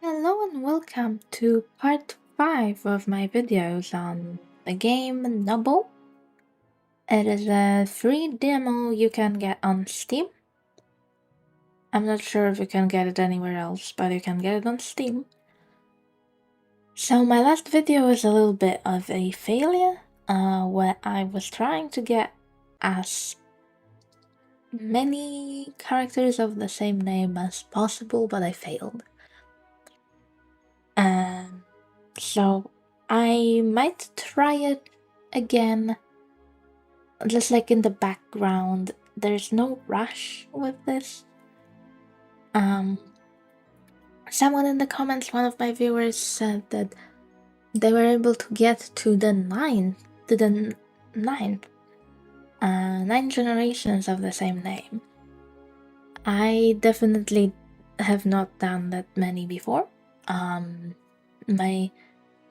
Hello and welcome to part 5 of my videos on the game Noble. It is a free demo you can get on Steam. I'm not sure if you can get it anywhere else, but you can get it on Steam. So my last video was a little bit of a failure, where I was trying to get as many characters of the same name as possible, but I failed. So I might try it again, just like in the background. There's no rush with this. Someone in the comments, one of my viewers, said that they were able to get to the ninth, nine generations of the same name. I definitely have not done that many before. My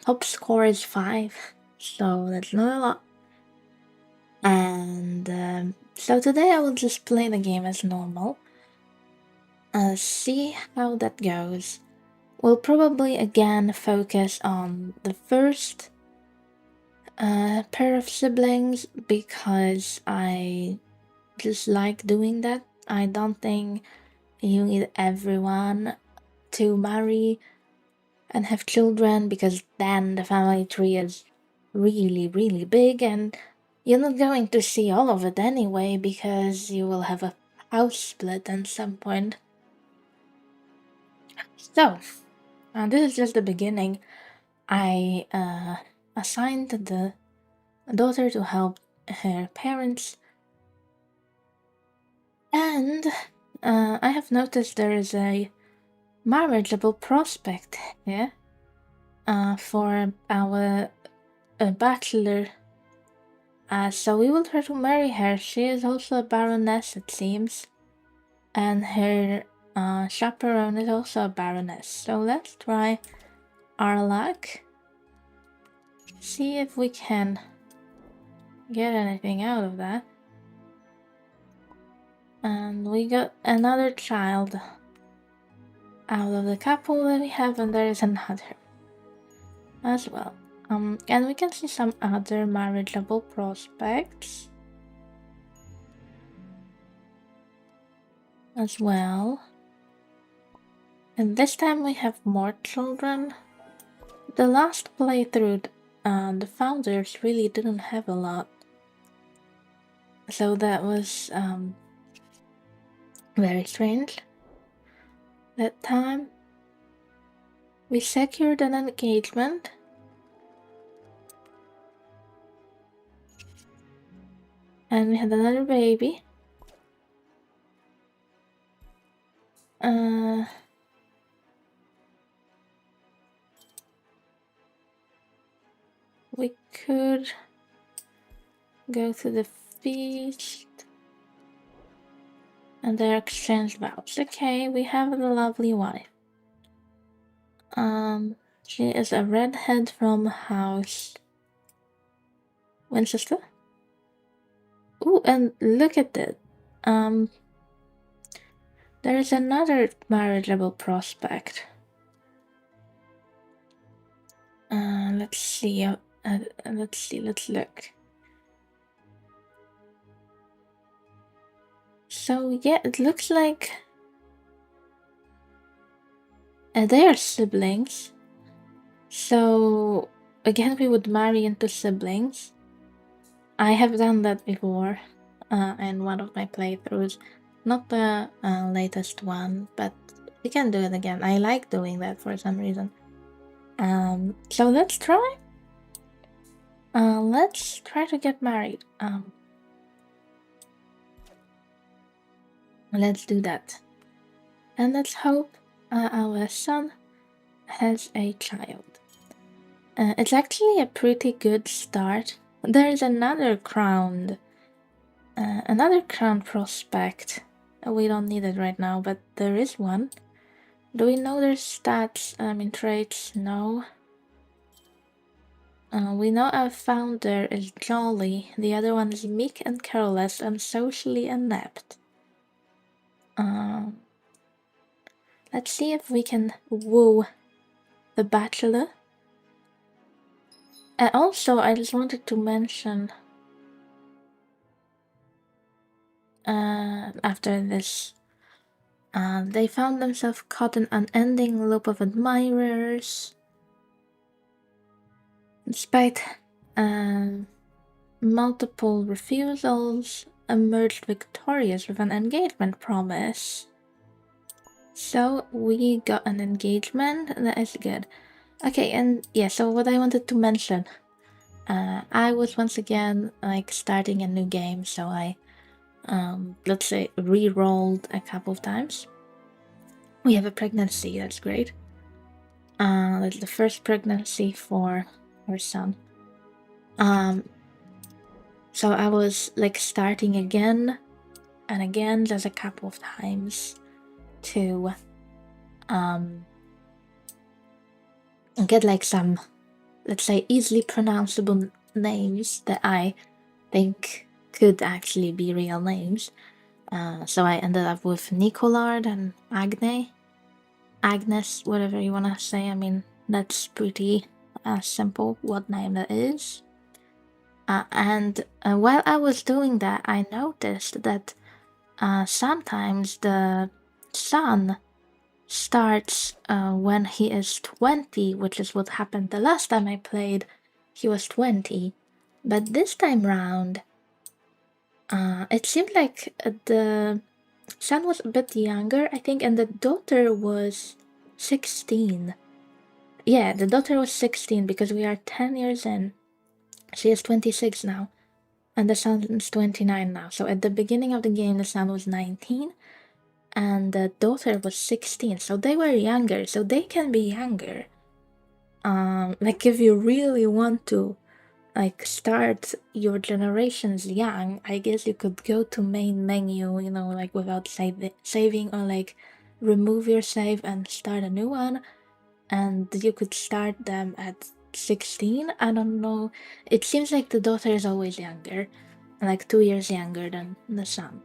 top score is 5, so that's not a lot. And so today I will just play the game as normal. See how that goes. We'll probably again focus on the first pair of siblings because I just like doing that. I don't think you need everyone to marry and have children because then the family tree is really big and you're not going to see all of it anyway because you will have a house split at some point. So, this is just the beginning. I assigned the daughter to help her parents, and I have noticed there is a marriageable prospect here for our bachelor. So we will try to marry her. She is also a baroness, it seems, and her chaperone is also a baroness. So let's try our luck. See if we can get anything out of that. And we got another child out of the couple that we have, and there is another as well. And we can see some other marriageable prospects as well. And this time we have more children. The last playthrough, the founders really didn't have a lot. So that was very strange. That time we secured an engagement. And we had another baby. We could go to the feast and there exchange vows. Okay, we have a lovely wife. She is a redhead from House Winchester. Ooh, and look at that. There is another marriageable prospect. Let's see. Let's look. So yeah, it looks like they are siblings. So again, we would marry into siblings. I have done that before in one of my playthroughs. Not the latest one, but we can do it again. I like doing that for some reason. So let's try. Let's try to get married. Let's do that. And let's hope our son has a child. It's actually a pretty good start. There is another crown prospect. We don't need it right now, but there is one. Do we know their stats? Traits? No. We know our founder is jolly. The other one is meek and careless and socially inept. Let's see if we can woo The Bachelor. And also, I just wanted to mention, after this, they found themselves caught in an unending loop of admirers. Despite multiple refusals, emerged victorious with an engagement promise. So we got an engagement. That is good. Okay, and yeah, so what I wanted to mention, I was once again like starting a new game, so I let's say re-rolled a couple of times. We have a pregnancy, that's great. That's the first pregnancy for our son. So I was like starting again and again just a couple of times to get like some, let's say, easily pronounceable names that I think could actually be real names. So I ended up with Nicolard and Agnes, whatever you wanna say. I mean, that's pretty simple what name that is. And while I was doing that, I noticed that sometimes the son starts when he is 20, which is what happened the last time I played. He was 20. But this time round, it seemed like the son was a bit younger, I think, and the daughter was 16. Yeah, the daughter was 16 because we are 10 years in. She is 26 now, and the son is 29 now. So at the beginning of the game, the son was 19, and the daughter was 16. So they were younger, so they can be younger. Like if you really want to like start your generations young, I guess you could go to main menu, you know, like without saving, or like remove your save and start a new one, and you could start them at 16. I don't know, it seems like the daughter is always younger, like 2 years younger than the son.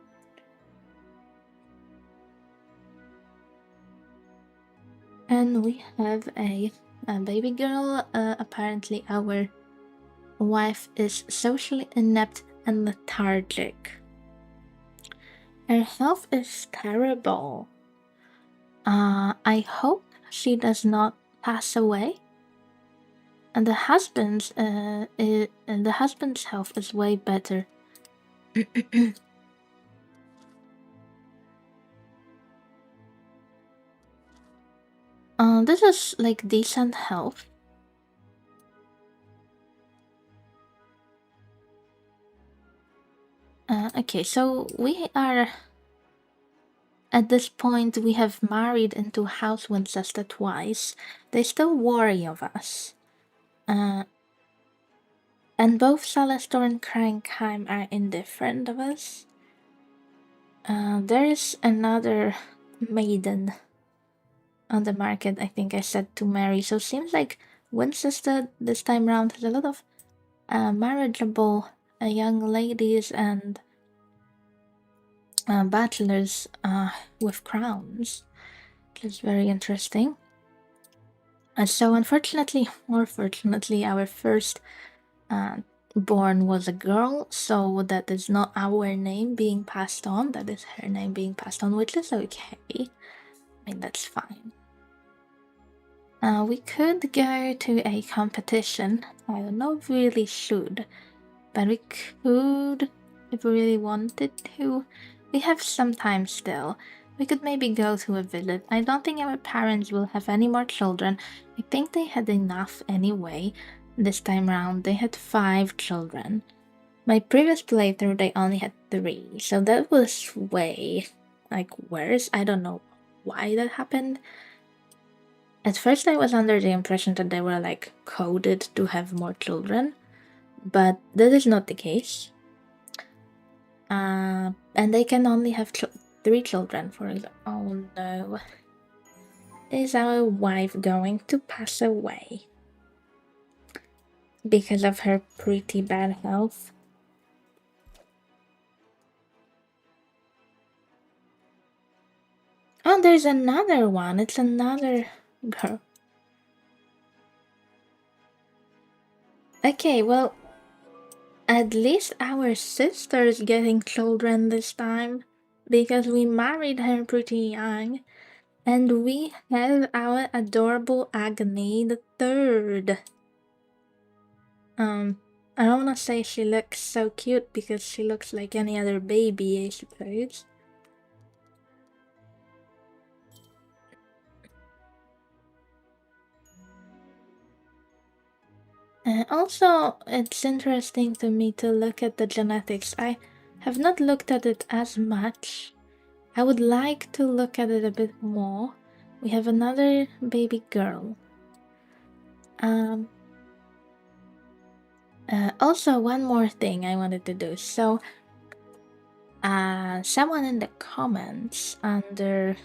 And we have a baby girl. Apparently our wife is socially inept and lethargic. Her health is terrible. I hope she does not pass away. And the husband's health is way better. This is like decent health. Okay, so we are at this point. We have married into House Winchester twice. They still worry of us. And both Salastor and Krankheim are indifferent of us. There is another maiden on the market, I think I said, to marry. So seems like Winchester this time round has a lot of marriageable young ladies and bachelors with crowns, which is very interesting. So unfortunately, or fortunately, our first born was a girl, so that is not our name being passed on, that is her name being passed on, which is okay. I mean, that's fine. We could go to a competition. I don't know if we really should, but we could if we really wanted to. We have some time still. We could maybe go to a visit. I don't think our parents will have any more children. I think they had enough anyway. This time round, they had 5 children. My previous playthrough, they only had 3, so that was way, like, worse. I don't know why that happened. At first, I was under the impression that they were like coded to have more children, but that is not the case. And they can only have 3 children, for example. Oh no. Is our wife going to pass away because of her pretty bad health? Oh, there's another one. It's another girl. Okay, well, at least our sister's getting children this time, because we married her pretty young, and we have our adorable Agony the third. I don't wanna say she looks so cute because she looks like any other baby, I suppose. Also, it's interesting to me to look at the genetics. I have not looked at it as much. I would like to look at it a bit more. We have another baby girl. Also, one more thing I wanted to do. So, someone in the comments under,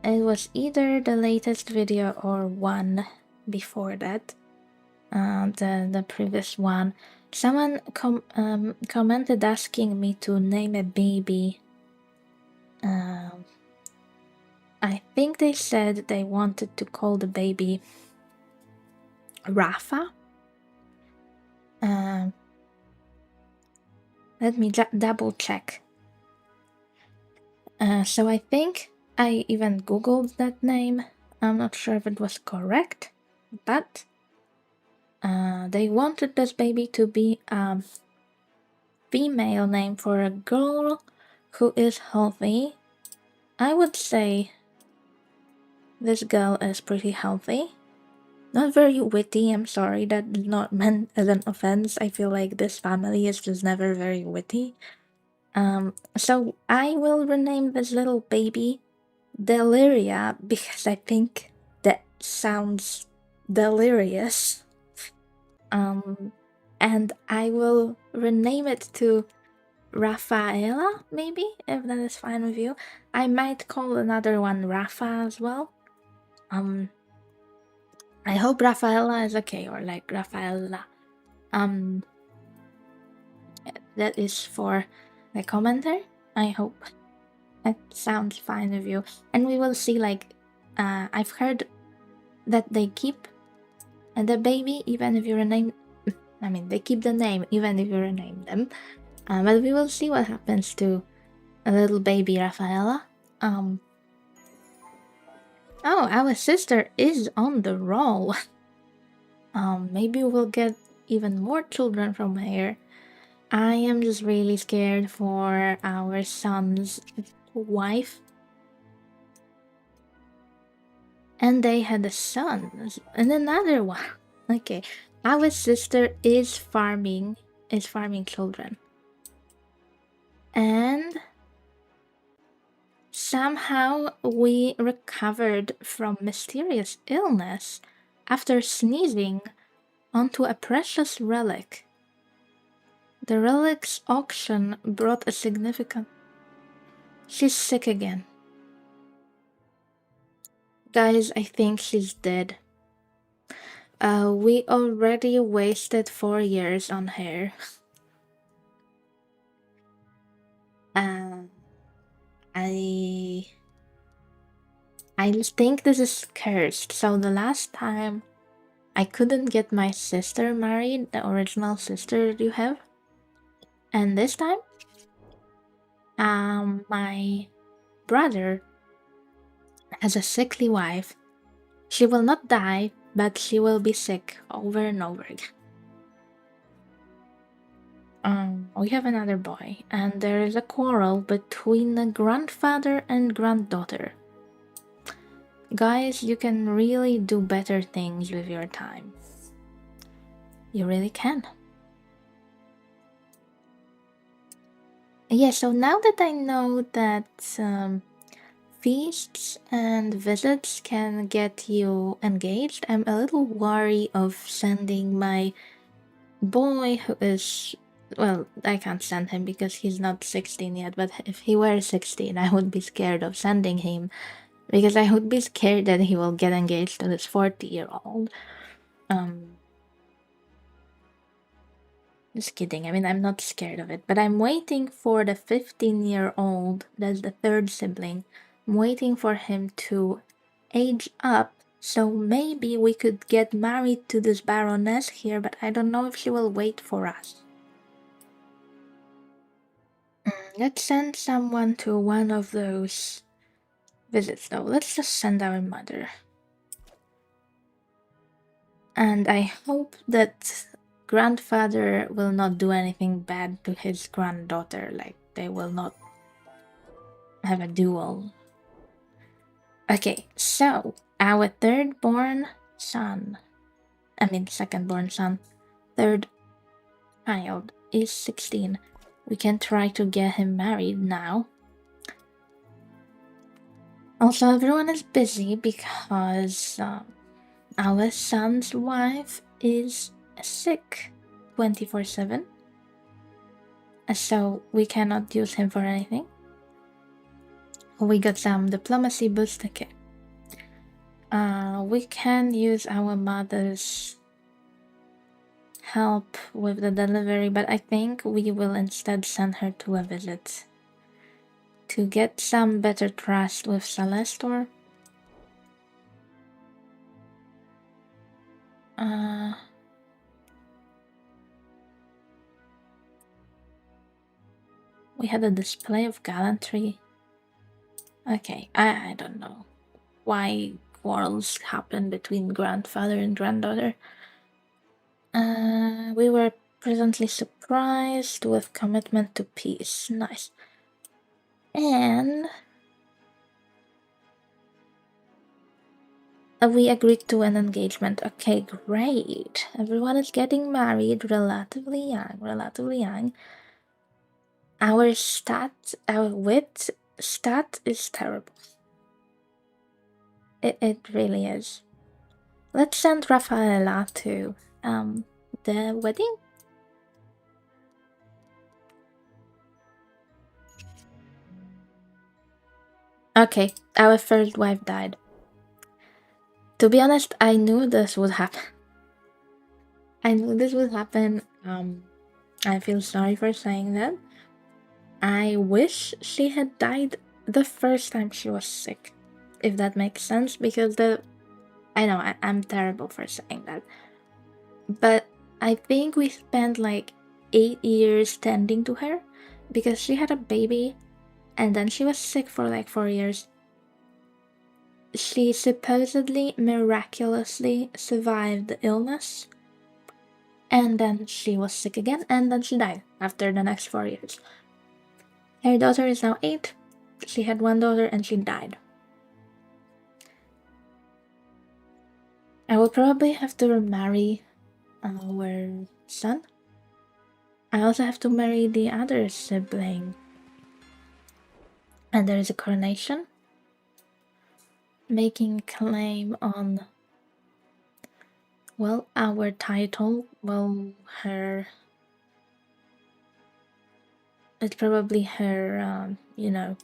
it was either the latest video or one before that, the previous one. Someone commented asking me to name a baby. I think they said they wanted to call the baby Rafa. Let me double check. So I think I even googled that name. I'm not sure if it was correct, but they wanted this baby to be a female name for a girl who is healthy. I would say this girl is pretty healthy. Not very witty, I'm sorry, that is not meant as an offense. I feel like this family is just never very witty. So I will rename this little baby Deliria because I think that sounds delirious. And I will rename it to Rafaela, maybe, if that is fine with you. I might call another one Rafa as well. I hope Rafaela is okay, or like Rafaela. That is for the commenter. I hope that sounds fine with you. And we will see, like, I've heard that they keep the baby even if you rename. I mean, they keep the name even if you rename them. But we will see what happens to a little baby Rafaela. Oh, our sister is on the roll. Maybe we'll get even more children from here. I am just really scared for our son's wife. And they had a son and another one. Okay, our sister is farming children. And somehow we recovered from mysterious illness after sneezing onto a precious relic. The relic's auction brought a significant... She's sick again. Guys, I think she's dead. We already wasted 4 years on her. I think this is cursed. So the last time I couldn't get my sister married, the original sister that you have. And this time, my brother has a sickly wife. She will not die, but she will be sick over and over again. We have another boy, and there is a quarrel between the grandfather and granddaughter. Guys, you can really do better things with your time. You really can. Yeah, so now that I know that feasts and visits can get you engaged, I'm a little wary of sending my boy who is... Well, I can't send him because he's not 16 yet, but if he were 16, I would be scared of sending him because I would be scared that he will get engaged to this 40-year-old. Just kidding. I mean, I'm not scared of it, but I'm waiting for the 15-year-old, that's the third sibling. I'm waiting for him to age up So maybe we could get married to this baroness here, but I don't know if she will wait for us. Let's send someone to one of those visits though. Let's just send our mother. And I hope that grandfather will not do anything bad to his granddaughter, like they will not have a duel. Okay, so our second-born son, third child is 16. We can try to get him married now. Also, everyone is busy because our son's wife is sick 24/7. So we cannot use him for anything. We got some diplomacy booster kit. We can use our mother's help with the delivery, but I think we will instead send her to a visit to get some better trust with Celestor. We had a display of gallantry. Okay, I don't know why quarrels happen between grandfather and granddaughter. We were pleasantly surprised with commitment to peace. Nice. And we agreed to an engagement. Okay, great. Everyone is getting married relatively young. Our wit stat is terrible. It really is. Let's send Rafaela to the wedding. Okay, our first wife died. To be honest, I knew this would happen. I feel sorry for saying that. I wish she had died the first time she was sick, if that makes sense, because I know I'm terrible for saying that. But I think we spent like 8 years tending to her because she had a baby and then she was sick for like 4 years. She supposedly miraculously survived the illness, and then she was sick again, and then she died after the next 4 years. Her daughter is now 8. She had one daughter and she died. I will probably have to remarry our son. I also have to marry the other sibling. And there is a coronation. Making claim on, well, our title. Well, it's probably her, her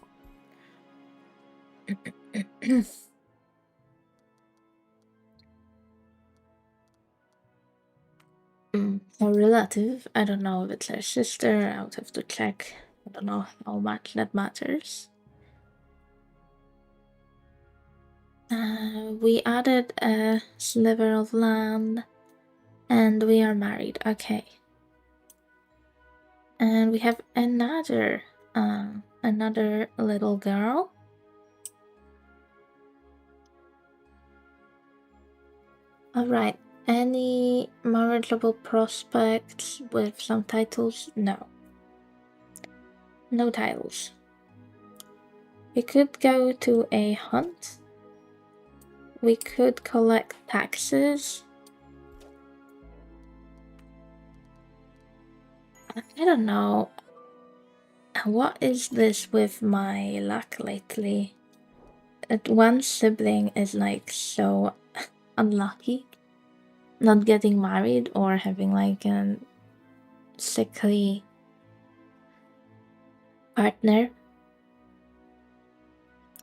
relative. I don't know if it's her sister. I would have to check. I don't know how much that matters. We added a sliver of land, and we are married. Okay. And we have another little girl. Alright, any marriageable prospects with some titles? No. No titles. We could go to a hunt. We could collect taxes. I don't know. What is this with my luck lately? One sibling is like so unlucky. Not getting married or having like a sickly partner.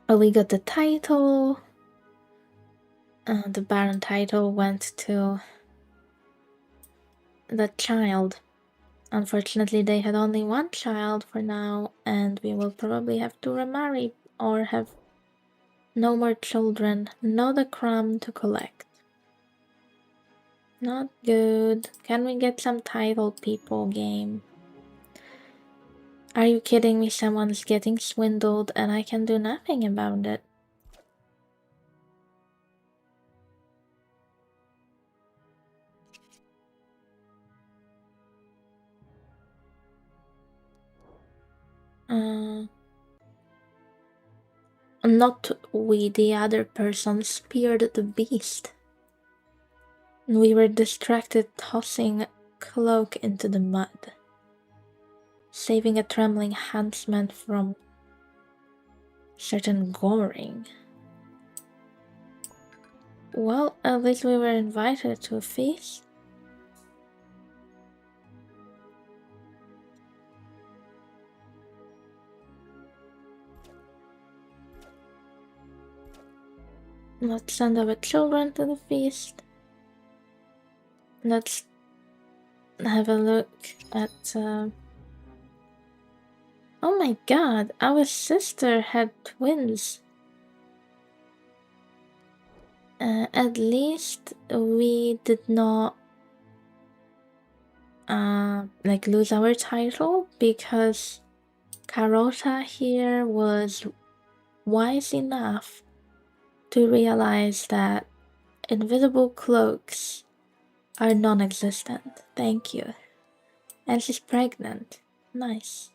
Oh, we got the title. The Baron title went to the child. Unfortunately, they had only one child for now, and we will probably have to remarry or have No more children, not a crumb to collect. Not good. Can we get some title people game? Are you kidding me? Someone's getting swindled and I can do nothing about it. Not we, the other person, speared the beast. We were distracted tossing cloak into the mud, saving a trembling huntsman from certain goring. Well, at least we were invited to a feast. Let's send our children to the feast. Let's have a look at... Oh my god, our sister had twins. At least we did not like lose our title, because Carota here was wise enough to realize that invisible cloaks are non-existent. Thank you. And she's pregnant. Nice.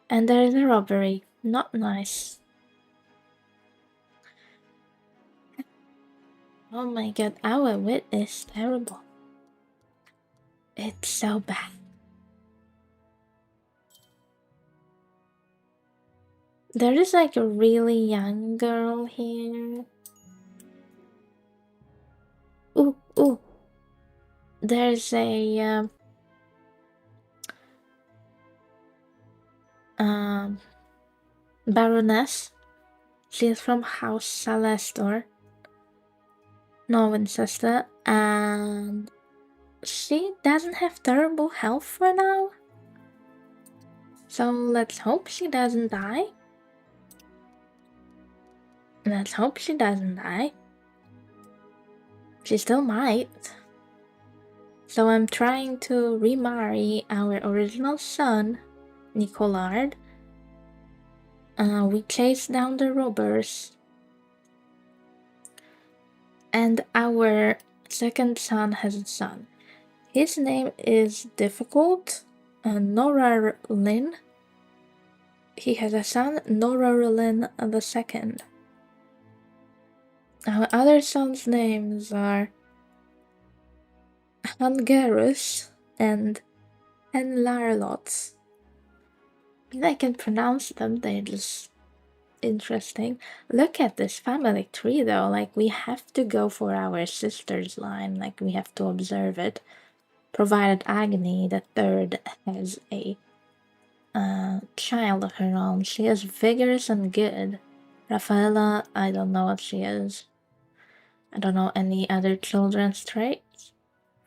And there is a robbery. Not nice. Oh my god, our wit is terrible. It's so bad. There is like a really young girl here. Ooh. There's a Baroness. She is from House Celestor, no Winchester, and she doesn't have terrible health for now. So let's hope she doesn't die. Let's hope she doesn't die. She still might. So I'm trying to remarry our original son, Nicolard. We chase down the robbers. And our second son has a son. His name is difficult, Nora Lynn. He has a son, Nora Lynn II. Our other sons' names are Hungarus and Henlarlots. I can pronounce them, they're just interesting. Look at this family tree though, like we have to go for our sister's line, like we have to observe it. Provided Agni, the third, has a child of her own. She is vigorous and good. Rafaela, I don't know what she is. I don't know any other children's traits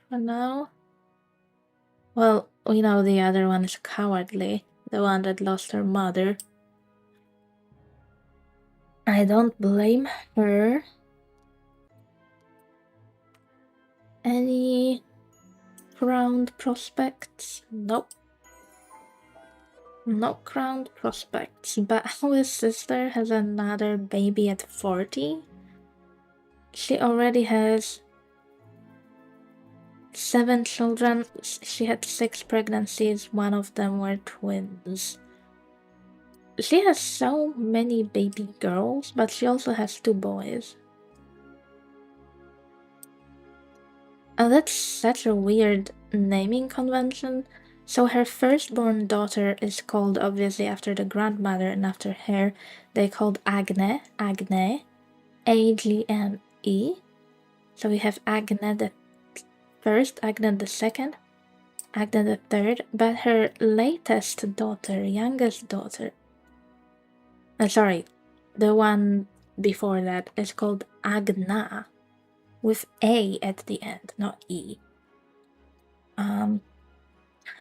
for now. Well, we know the other one is cowardly, the one that lost her mother. I don't blame her. Any crowned prospects? Nope. No crowned prospects, but our sister has another baby at 40. She already has 7 children. She had 6 pregnancies, one of them were twins. She has so many baby girls, but she also has 2 boys. That's such a weird naming convention. So her firstborn daughter is called obviously after the grandmother, and after her they called Agne, Agne. So we have Agne the first, Agne the second, Agne the third, but her latest daughter, youngest daughter, sorry, the one before that is called Agna, with A at the end, not E.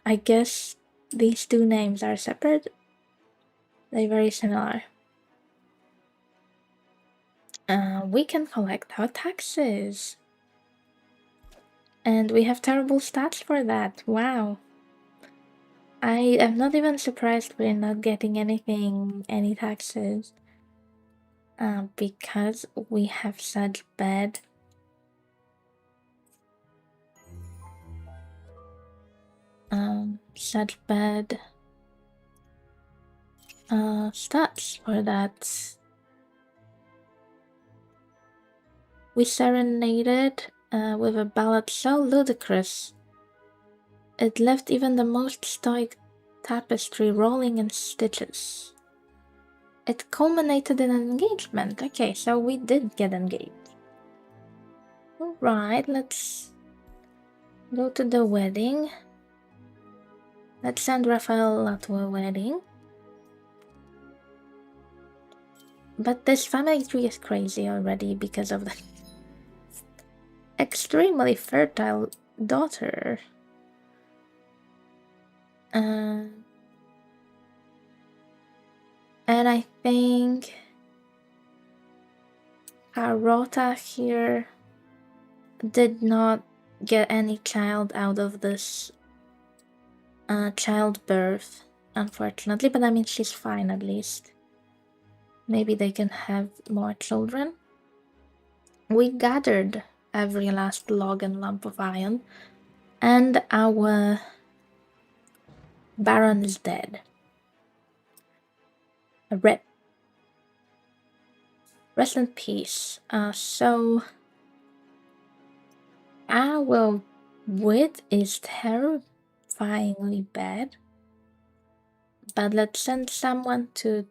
I guess these 2 names are separate. They're very similar. We can collect our taxes. And we have terrible stats for that. Wow. I am not even surprised we're not getting any taxes. Because we have such bad stats for that. We serenaded with a ballad so ludicrous it left even the most stoic tapestry rolling in stitches. It culminated in an engagement. Okay, so we did get engaged. Alright, let's go to the wedding. Let's send Rafael to a wedding. But this family tree is crazy already because of the extremely fertile daughter. And I think Carota here did not get any child out of this childbirth, unfortunately, but I mean, she's fine at least. Maybe they can have more children. We gathered every last log and lump of iron, and our Baron is dead. RIP. Rest in peace. So our wit is terrifyingly bad. But let's send someone to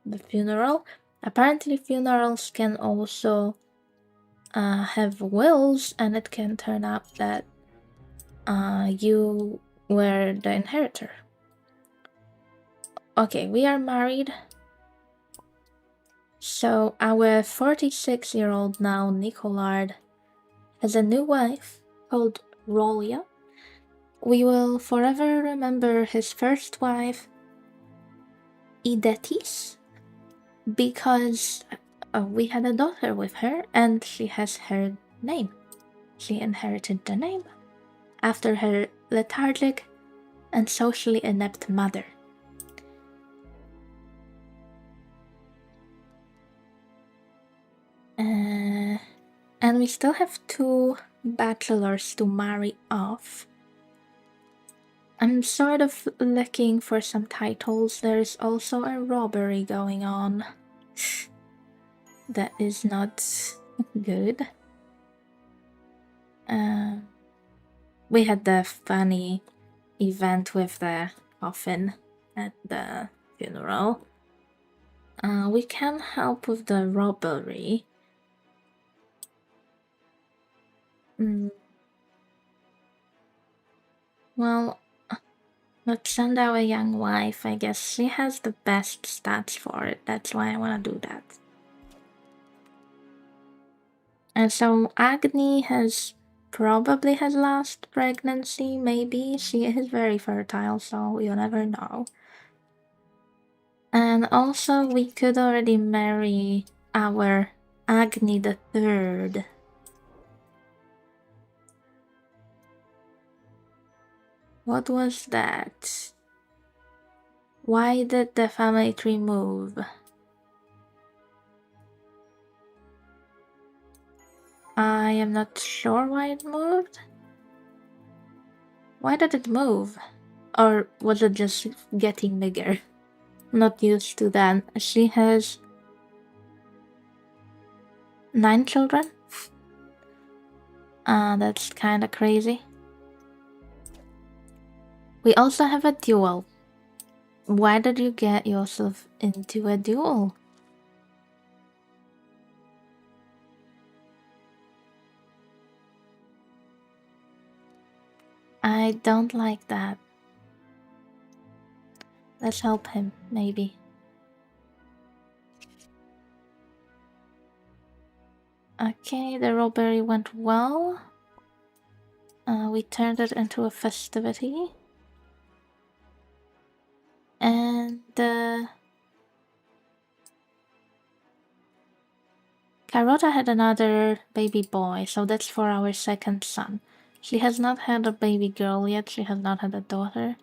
the funeral. Apparently funerals can also have wills, and it can turn out that you were the inheritor. Okay, we are married. So our 46-year-old now, Nicolard, has a new wife called Rolia. We will forever remember his first wife, Idetis, because we had a daughter with her and she has her name. She inherited the name after her lethargic and socially inept mother. And we still have 2 bachelors to marry off. I'm sort of looking for some titles. There's also a robbery going on. That is not good. We had the funny event with the coffin at the funeral. We can help with the robbery. Well, let's send our young wife. I guess she has the best stats for it. That's why I want to do that. And so Agni has probably his last pregnancy, maybe. She is very fertile, so you never know. And also we could already marry our Agni the Third. What was that? Why did the family tree move? I am not sure why it moved. Why did it move? Or was it just getting bigger? Not used to that. She has 9 children? That's kinda crazy. We also have a duel. Why did you get yourself into a duel? I don't like that. Let's help him, maybe. Okay, the robbery went well. We turned it into a festivity. And Carota had another baby boy, so that's for our second son. She has not had a baby girl yet, she has not had a daughter.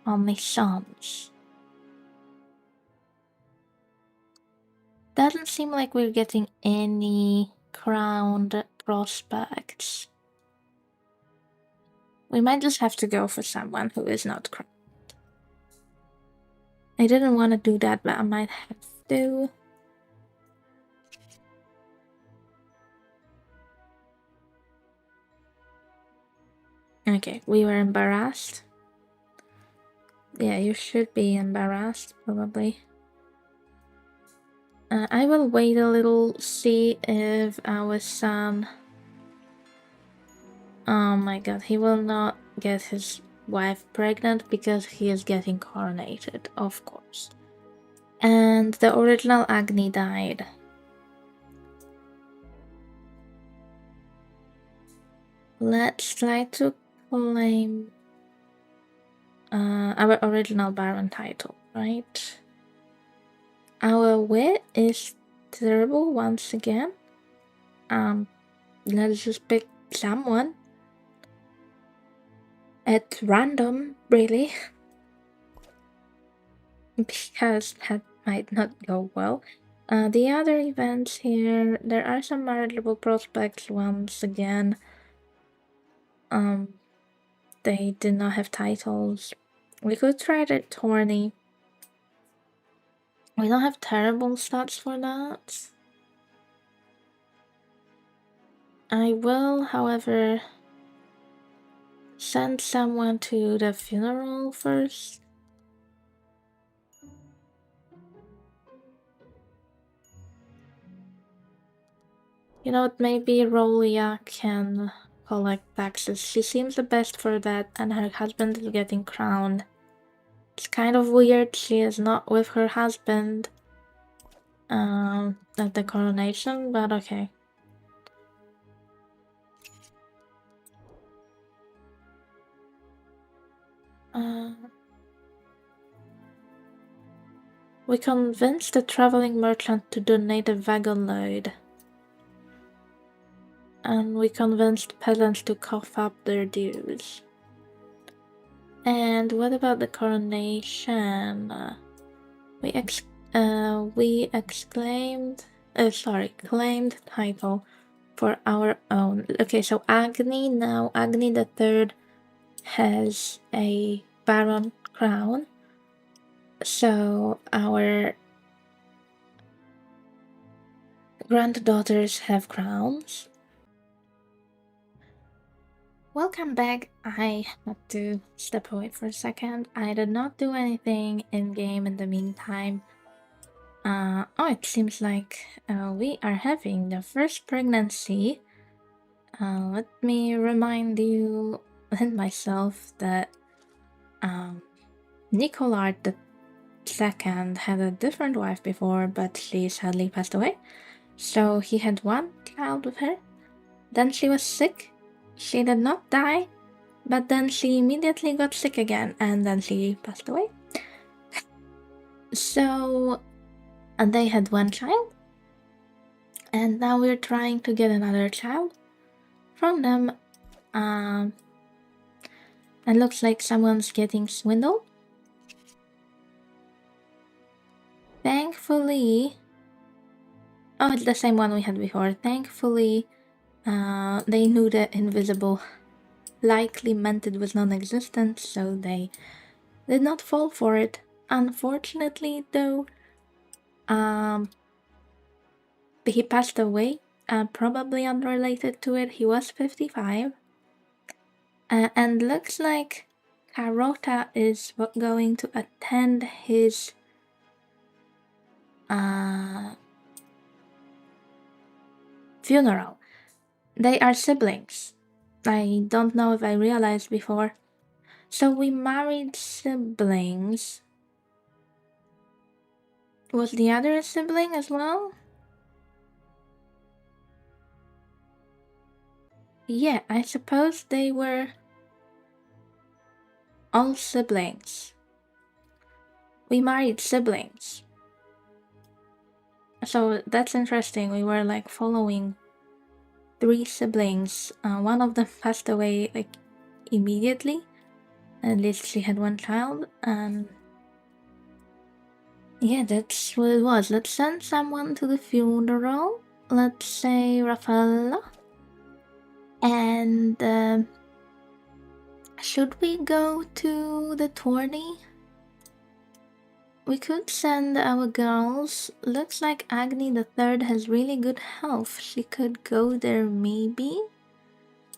Only sons. Doesn't seem like we're getting any crowned prospects. We might just have to go for someone who is not crowned. I didn't want to do that, but I might have to. Okay, we were embarrassed. Yeah, you should be embarrassed, probably. I will wait a little, see if our son... Oh my god, he will not get his wife pregnant because he is getting coronated, of course. And the original Agni died. Let's try to claim our original Baron title, right? Our wit is terrible once again. Let's just pick someone at random, really, because that might not go well. The other events here, there are some marriageable prospects once again. They did not have titles. We could try the tourney. We don't have terrible stats for that. I will, however, send someone to the funeral first. You know what, maybe Rolia can collect taxes. She seems the best for that, and her husband is getting crowned. It's kind of weird she is not with her husband at the coronation, but okay. We convinced the traveling merchant to donate a wagon load. And we convinced peasants to cough up their dues. And what about the coronation? Claimed title for our own. Okay, so Agni the Third has a baron crown. So our granddaughters have crowns. Welcome back. I had to step away for a second. I did not do anything in-game in the meantime. It seems like we are having the first pregnancy. Let me remind you and myself that Nicolard the Second had a different wife before, but she sadly passed away. So he had one child with her. Then she was sick. She did not die, but then she immediately got sick again, and then she passed away. So, and they had one child, and now we're trying to get another child from them. And looks like someone's getting swindled. Thankfully, oh, it's the same one we had before. Thankfully, they knew the invisible likely meant it was non-existent, so they did not fall for it. Unfortunately, though, he passed away, probably unrelated to it. He was 55. And looks like Carota is going to attend his funeral. They are siblings. I don't know if I realized before. So we married siblings. Was the other a sibling as well? Yeah, I suppose they were all siblings. We married siblings. So that's interesting. We were like following 3 siblings. One of them passed away like immediately. At least she had one child. And yeah, that's what it was. Let's send someone to the funeral. Let's say Rafaela. And should we go to the tourney? We could send our girls. Looks like Agni the Third has really good health. She could go there maybe.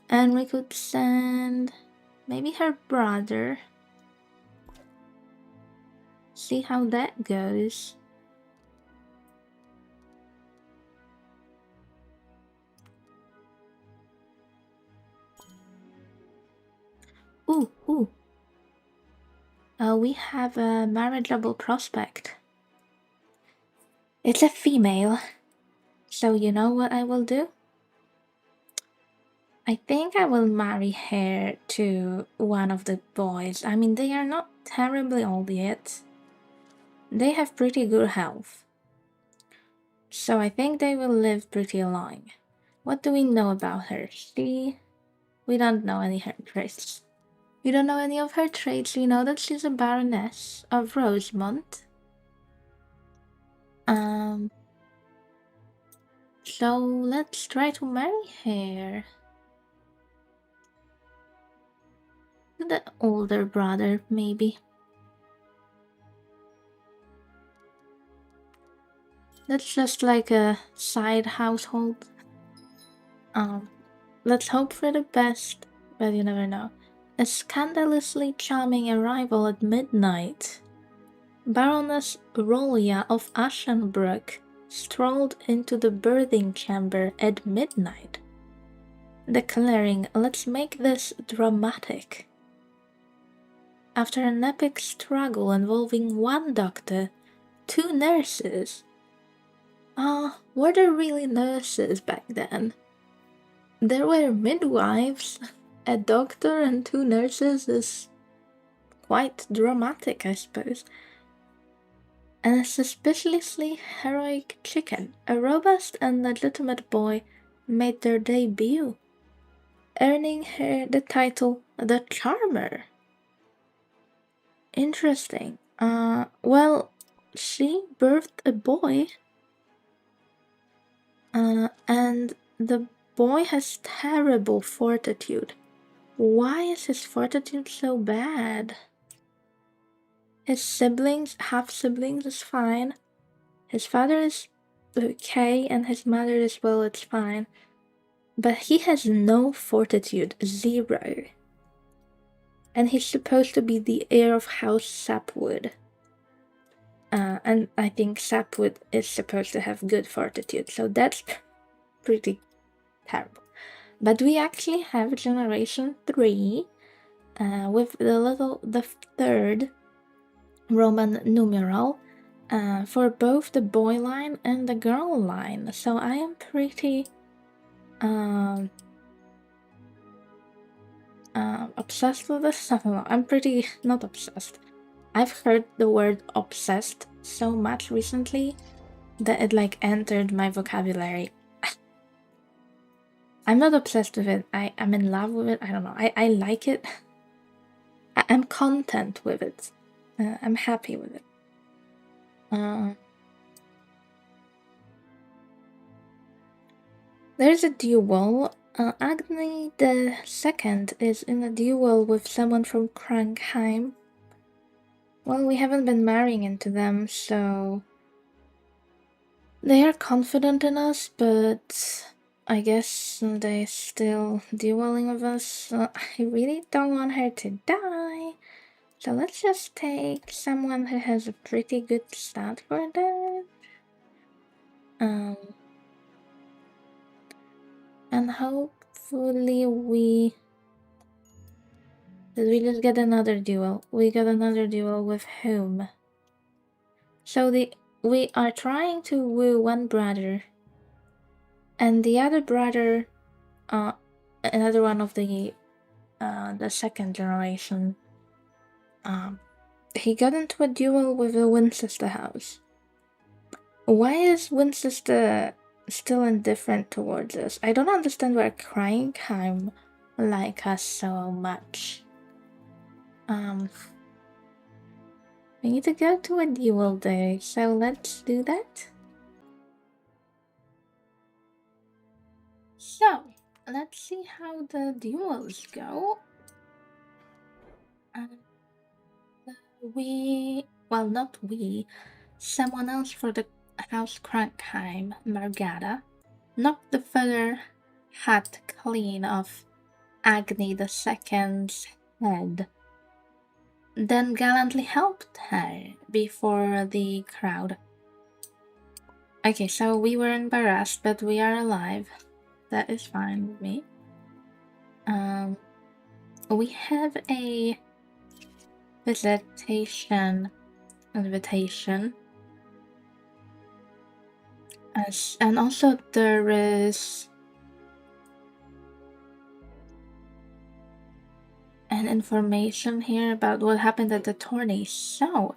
And we could send maybe her brother. See how that goes. Ooh. We have a marriageable prospect. It's a female. So you know what I will do? I think I will marry her to one of the boys. I mean, they are not terribly old yet. They have pretty good health. So I think they will live pretty long. What do we know about her? We don't know any of her traits. We don't know any of her traits. We know that she's a baroness of Rosemont. So let's try to marry her. To the older brother, maybe. That's just like a side household. Let's hope for the best, but you never know. A scandalously charming arrival at midnight. Baroness Rolia of Aschenbrook strolled into the birthing chamber at midnight, declaring, "Let's make this dramatic." After an epic struggle involving one doctor, 2 nurses. Were there really nurses back then? There were midwives. A doctor and 2 nurses is quite dramatic, I suppose. And a suspiciously heroic chicken, a robust and legitimate boy, made their debut, earning her the title the Charmer. Interesting. Well, she birthed a boy, and the boy has terrible fortitude. Why is his fortitude so bad? His siblings, half siblings, is fine. His father is okay, and his mother as well, it's fine. But he has no fortitude, 0. And he's supposed to be the heir of House Sapwood. And I think Sapwood is supposed to have good fortitude, so that's pretty terrible. But we actually have generation 3 with the 3rd Roman numeral for both the boy line and the girl line. So I am pretty obsessed with this. I don't know. I'm pretty not obsessed. I've heard the word obsessed so much recently that it like entered my vocabulary. I'm not obsessed with it. I'm in love with it. I don't know. I like it. I'm content with it. I'm happy with it. There's a duel. Agni the Second is in a duel with someone from Krankheim. Well, we haven't been marrying into them, so they are confident in us, but I guess they're still dueling with us. I really don't want her to die, so let's just take someone who has a pretty good stat for that. And hopefully did we just get another duel? We got another duel with whom? So we are trying to woo one brother, and the other brother, another one of the second generation, he got into a duel with the Winchester house. Why is Winchester still indifferent towards us? I don't understand why Cryingheim like us so much. We need to go to a duel day, so let's do that. So, let's see how the duels go. Well, not we, someone else for the House Crankheim, Margada, knocked the feather hat clean off Agni II's head, then gallantly helped her before the crowd. Okay, so we were embarrassed, but we are alive. That is fine with me. We have a visitation invitation. And also there is an information here about what happened at the tourney. So,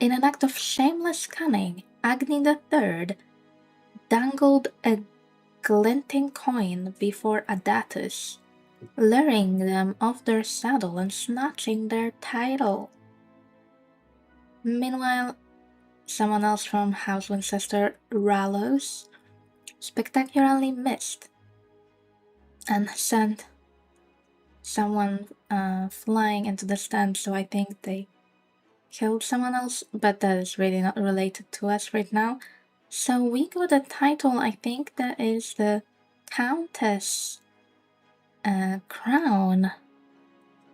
in an act of shameless cunning, Agni III dangled a glinting coin before Adatus, luring them off their saddle and snatching their title. Meanwhile, someone else from House Winchester, Rallos, spectacularly missed and sent someone flying into the stand, so I think they killed someone else, but that is really not related to us right now. So we got a title, I think that is the Countess Crown.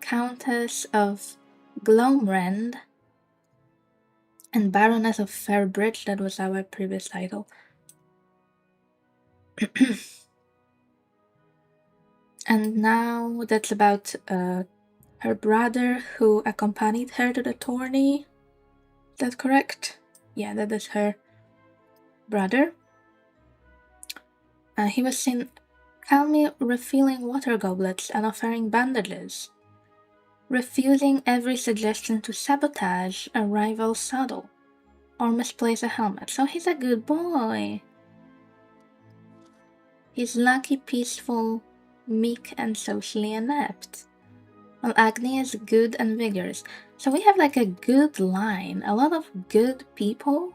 Countess of Glomrend and Baroness of Fairbridge, that was our previous title. And now that's about her brother who accompanied her to the tourney. Is that correct? Yeah, that is her brother. He was seen calmly refilling water goblets and offering bandages, refusing every suggestion to sabotage a rival's saddle or misplace a helmet. So he's a good boy. He's lucky, peaceful, meek, and socially inept. While Agni is good and vigorous. So we have like a good line. A lot of good people.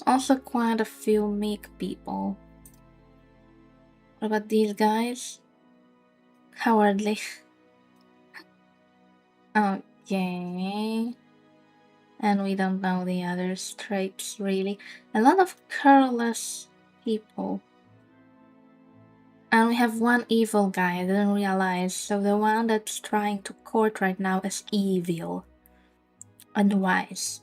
Also quite a few meek people. What about these guys? Cowardly. Okay. And we don't know the other traits really. A lot of careless people. And we have one evil guy, I didn't realize. So the one that's trying to court right now is evil. And wise.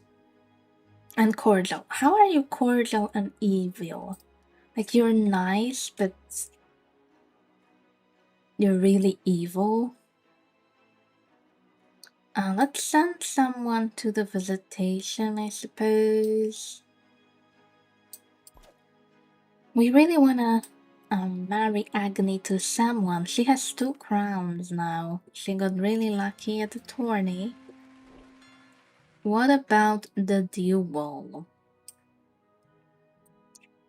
And cordial. How are you cordial and evil? Like you're nice, but you're really evil? Let's send someone to the visitation, I suppose. We really wanna marry Agni to someone. She has 2 crowns now. She got really lucky at the tourney. What about the duel?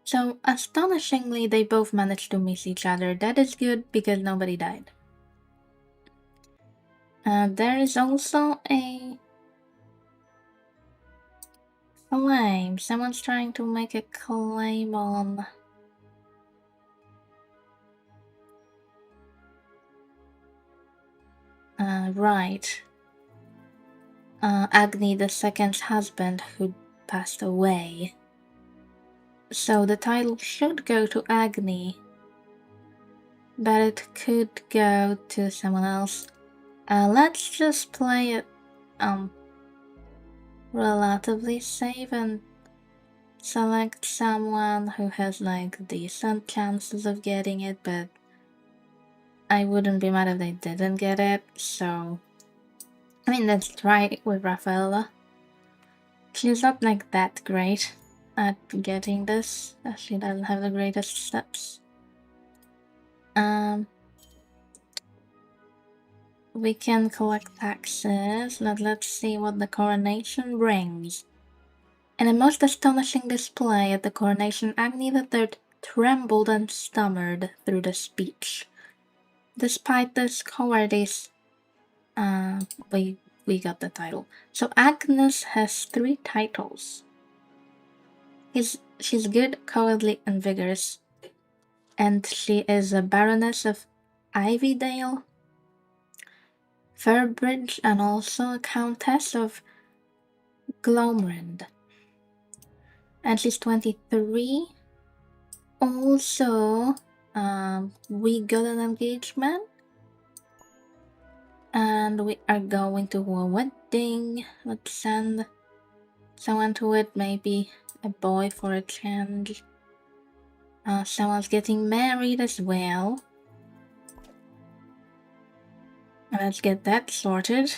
So, astonishingly, they both managed to miss each other. That is good because nobody died. There is also a claim. Someone's trying to make a claim on... right. Agni II's husband who passed away. So the title should go to Agni, but it could go to someone else. Let's just play it relatively safe and select someone who has like decent chances of getting it, but I wouldn't be mad if they didn't get it, so... I mean, let's try it with Rafaela. She's not like that great at getting this, as she doesn't have the greatest steps. We can collect taxes. Let's see what the coronation brings. In a most astonishing display at the coronation, Agni III trembled and stammered through the speech. Despite this cowardice, we got the title. So Agnes has 3 titles. She's good, cowardly, and vigorous. And she is a Baroness of Ivydale, Fairbridge, and also a Countess of Glomrand. And she's 23. Also, we got an engagement. And we are going to a wedding. Let's send someone to it, maybe a boy for a change. Someone's getting married as well. Let's get that sorted.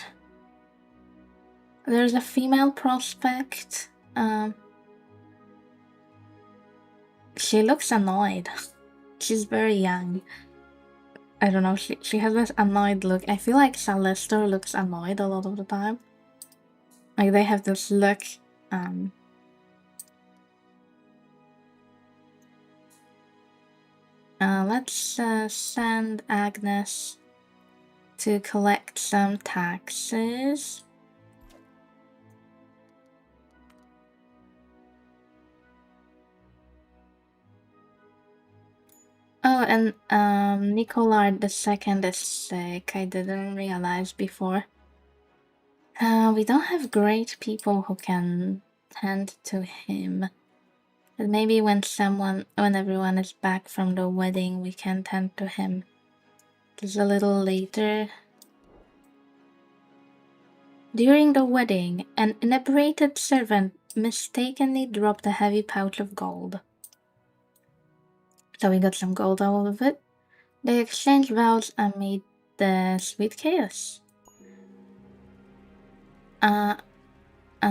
There's a female prospect. She looks annoyed. She's very young. I don't know, she has this annoyed look. I feel like Celestor looks annoyed a lot of the time. Like, they have this look, let's send Agnes to collect some taxes. Oh, and Nicolard II is sick. I didn't realize before. We don't have great people who can tend to him. But maybe when everyone is back from the wedding, we can tend to him. Just a little later. During the wedding, an inebriated servant mistakenly dropped a heavy pouch of gold. So we got some gold out of it. They exchanged vows amid the sweet chaos. And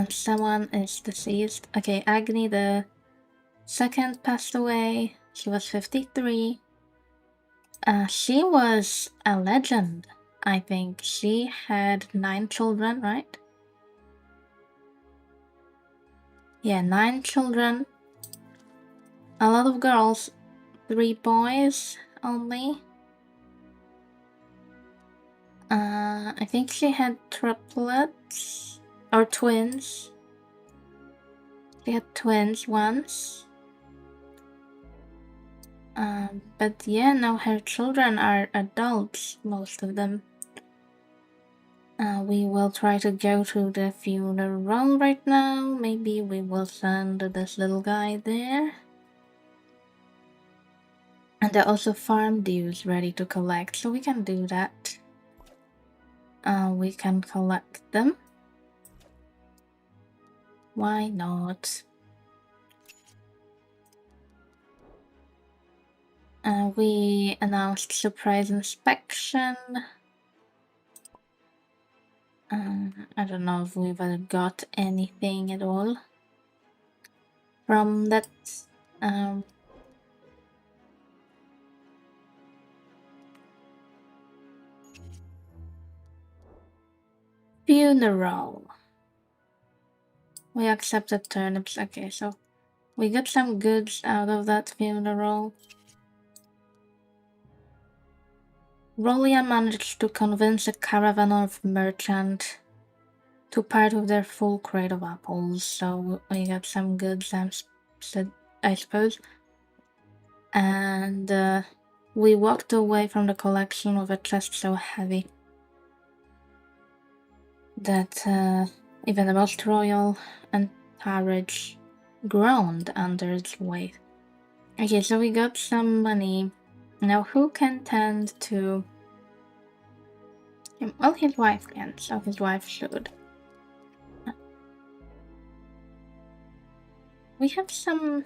someone is deceased. Okay, Agni the second passed away. She was 53. She was a legend, I think. She had 9 children, right? Yeah, 9 children. A lot of girls. 3 boys only. I think she had triplets. Or twins. She had twins once. But yeah, now her children are adults, most of them. We will try to go to the funeral right now. Maybe we will send this little guy there. And there are also farm dues ready to collect, so we can do that. We can collect them. Why not? We announced surprise inspection. I don't know if we've got anything at all from that. Funeral. We accepted turnips. Okay, so we got some goods out of that funeral. Rolia managed to convince a caravan of merchants to part with their full crate of apples, so we got some goods, I suppose. And we walked away from the collection with a chest so heavy that even the most royal entourage groaned under its weight. Okay, so we got some money. Now who can tend to him? Well, his wife can, so his wife should. We have some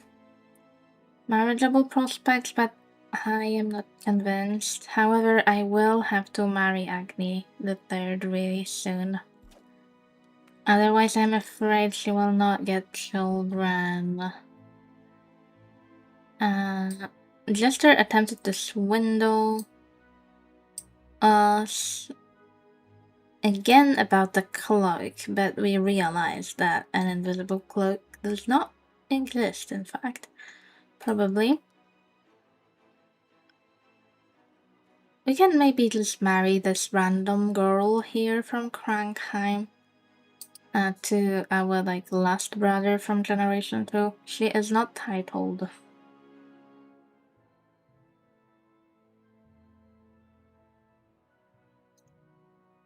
marriageable prospects, but I am not convinced. However, I will have to marry Agni the Third really soon. Otherwise, I'm afraid she will not get children. Jester attempted to swindle us again about the cloak, but we realized that an invisible cloak does not exist, in fact. Probably. We can maybe just marry this random girl here from Krankheim to our last brother from Generation 2. She is not titled.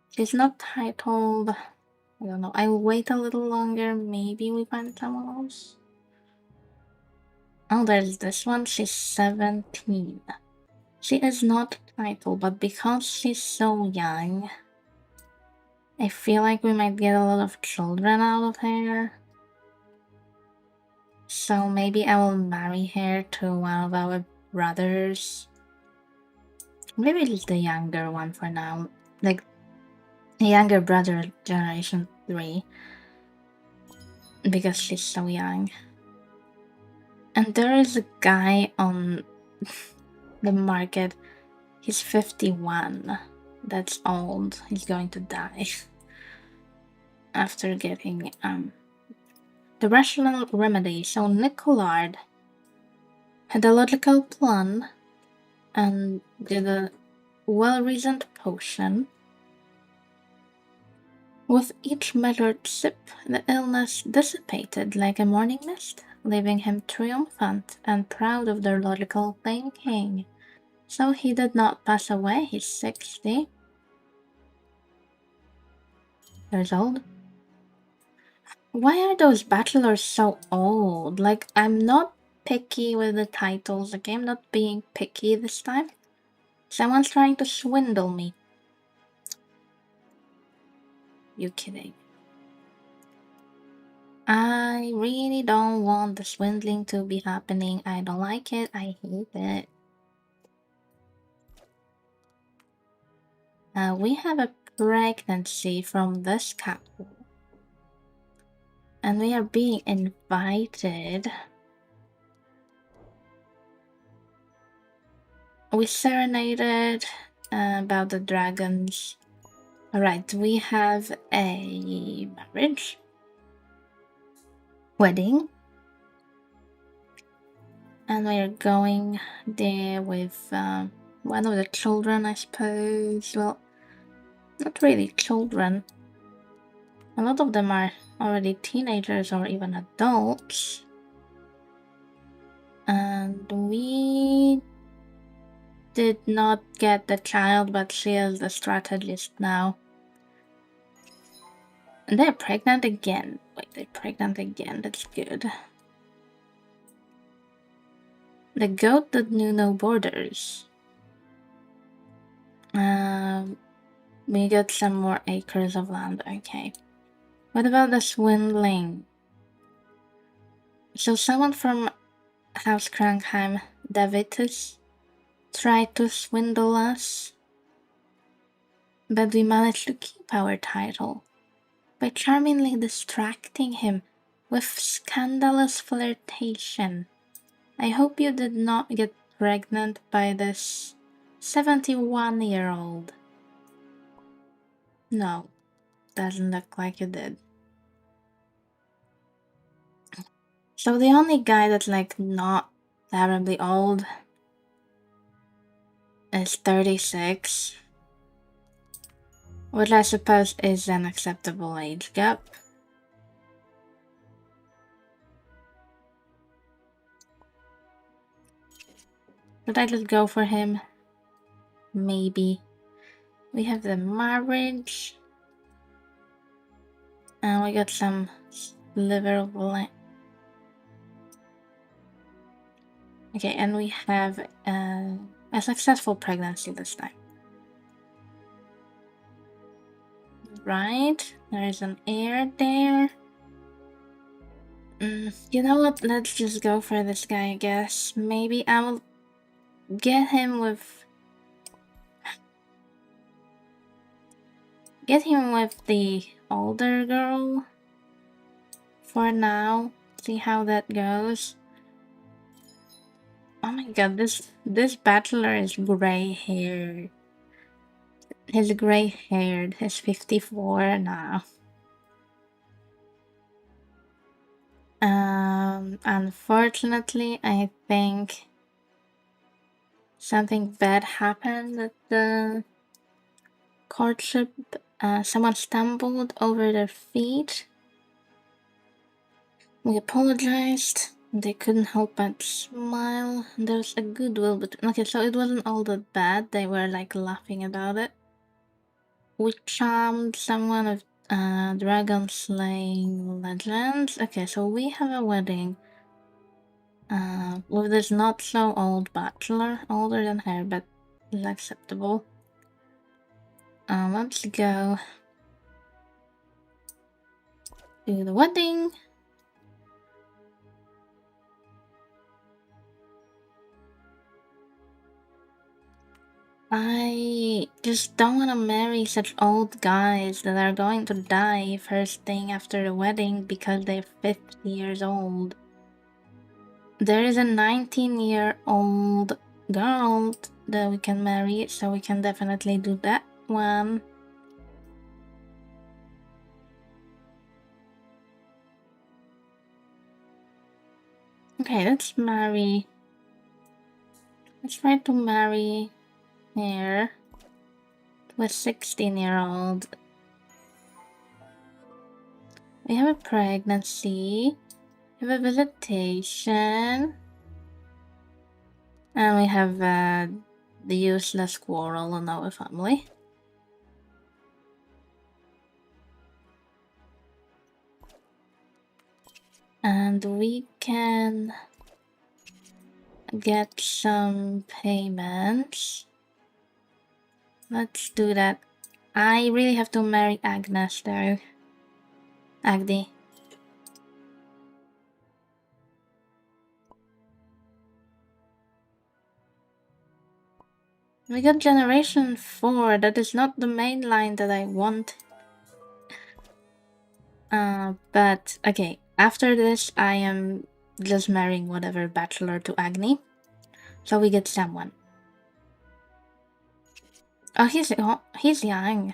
She's not titled. I don't know. I'll wait a little longer. Maybe we find someone else. Oh, there's this one. She's 17. She is not titled, but because she's so young, I feel like we might get a lot of children out of her. So maybe I will marry her to one of our brothers. Maybe just the younger one for now. Like, the younger brother, Generation 3. Because she's so young. And there is a guy on the market. He's 51. That's old. He's going to die. After getting the rational remedy. So Nicolard had a logical plan and did a well-reasoned potion. With each measured sip, the illness dissipated like a morning mist, leaving him triumphant and proud of their logical thinking. So he did not pass away, he's 60 years old. Why are those bachelors so old? Like, I'm not picky with the titles, okay? I'm not being picky this time. Someone's trying to swindle me. You kidding? I really don't want the swindling to be happening. I don't like it. I hate it. We have a pregnancy from this couple. And we are being invited. We serenaded about the dragons. Alright, we have a marriage. Wedding. And we are going there with one of the children, I suppose. Well, not really children. A lot of them are already teenagers or even adults. And we did not get the child, but she is the strategist now. And they're pregnant again. Wait, they're pregnant again. That's good. The goat that knew no borders. We got some more acres of land. Okay. What about the swindling? So someone from House Krankheim, Davitus, tried to swindle us, but we managed to keep our title by charmingly distracting him with scandalous flirtation. I hope you did not get pregnant by this 71-year-old. No, doesn't look like you did. So the only guy that's not terribly old is 36, which I suppose is an acceptable age gap. Should I just go for him? Maybe. We have the marriage. And we got some sliver of land. Okay, and we have a successful pregnancy this time. Right, there is an heir there. You know what? Let's just go for this guy, I guess. Maybe I will get him with the older girl for now. See how that goes. Oh my god, this bachelor is gray-haired. He's gray-haired. He's 54 now. Unfortunately, I think something bad happened at the courtship. Someone stumbled over their feet. We apologized. They couldn't help but smile. There was a goodwill between. Okay, so it wasn't all that bad. They were like laughing about it. We charmed someone of dragon slaying legends. Okay, so we have a wedding. With this not so old bachelor, older than her, but is acceptable. Let's go to the wedding. I just don't want to marry such old guys that are going to die first thing after the wedding because they're 50 years old. There is a 19-year-old girl that we can marry, so we can definitely do that one. Okay, let's marry. Let's try to marry her with 16-year-old. We have a pregnancy. We have a visitation. And we have the useless quarrel in our family. And we can get some payments. Let's do that. I really have to marry Agnes though. Agdi. We got generation 4. That is not the main line that I want. But okay. After this, I am just marrying whatever bachelor to Agni. So we get someone. Oh, he's young.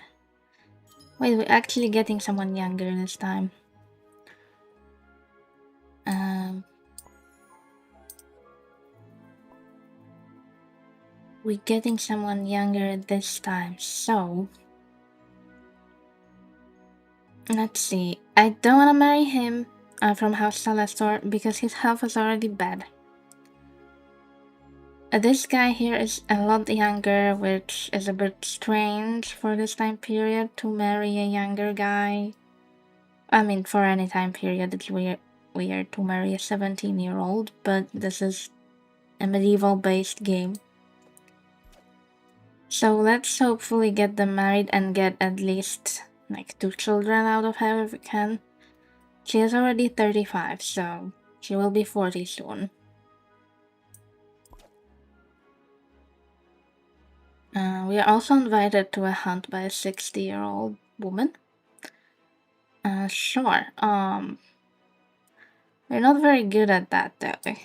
Wait, we're actually getting someone younger this time. We're getting someone younger this time, so let's see. I don't want to marry him from House Celestor because his health is already bad. This guy here is a lot younger, which is a bit strange for this time period to marry a younger guy. I mean, for any time period, it's weird to marry a 17-year-old, but this is a medieval-based game. So let's hopefully get them married and get at least like 2 children out of her if we can. She is already 35, so she will be 40 soon. We are also invited to a hunt by a 60-year-old woman. Sure. We're not very good at that though.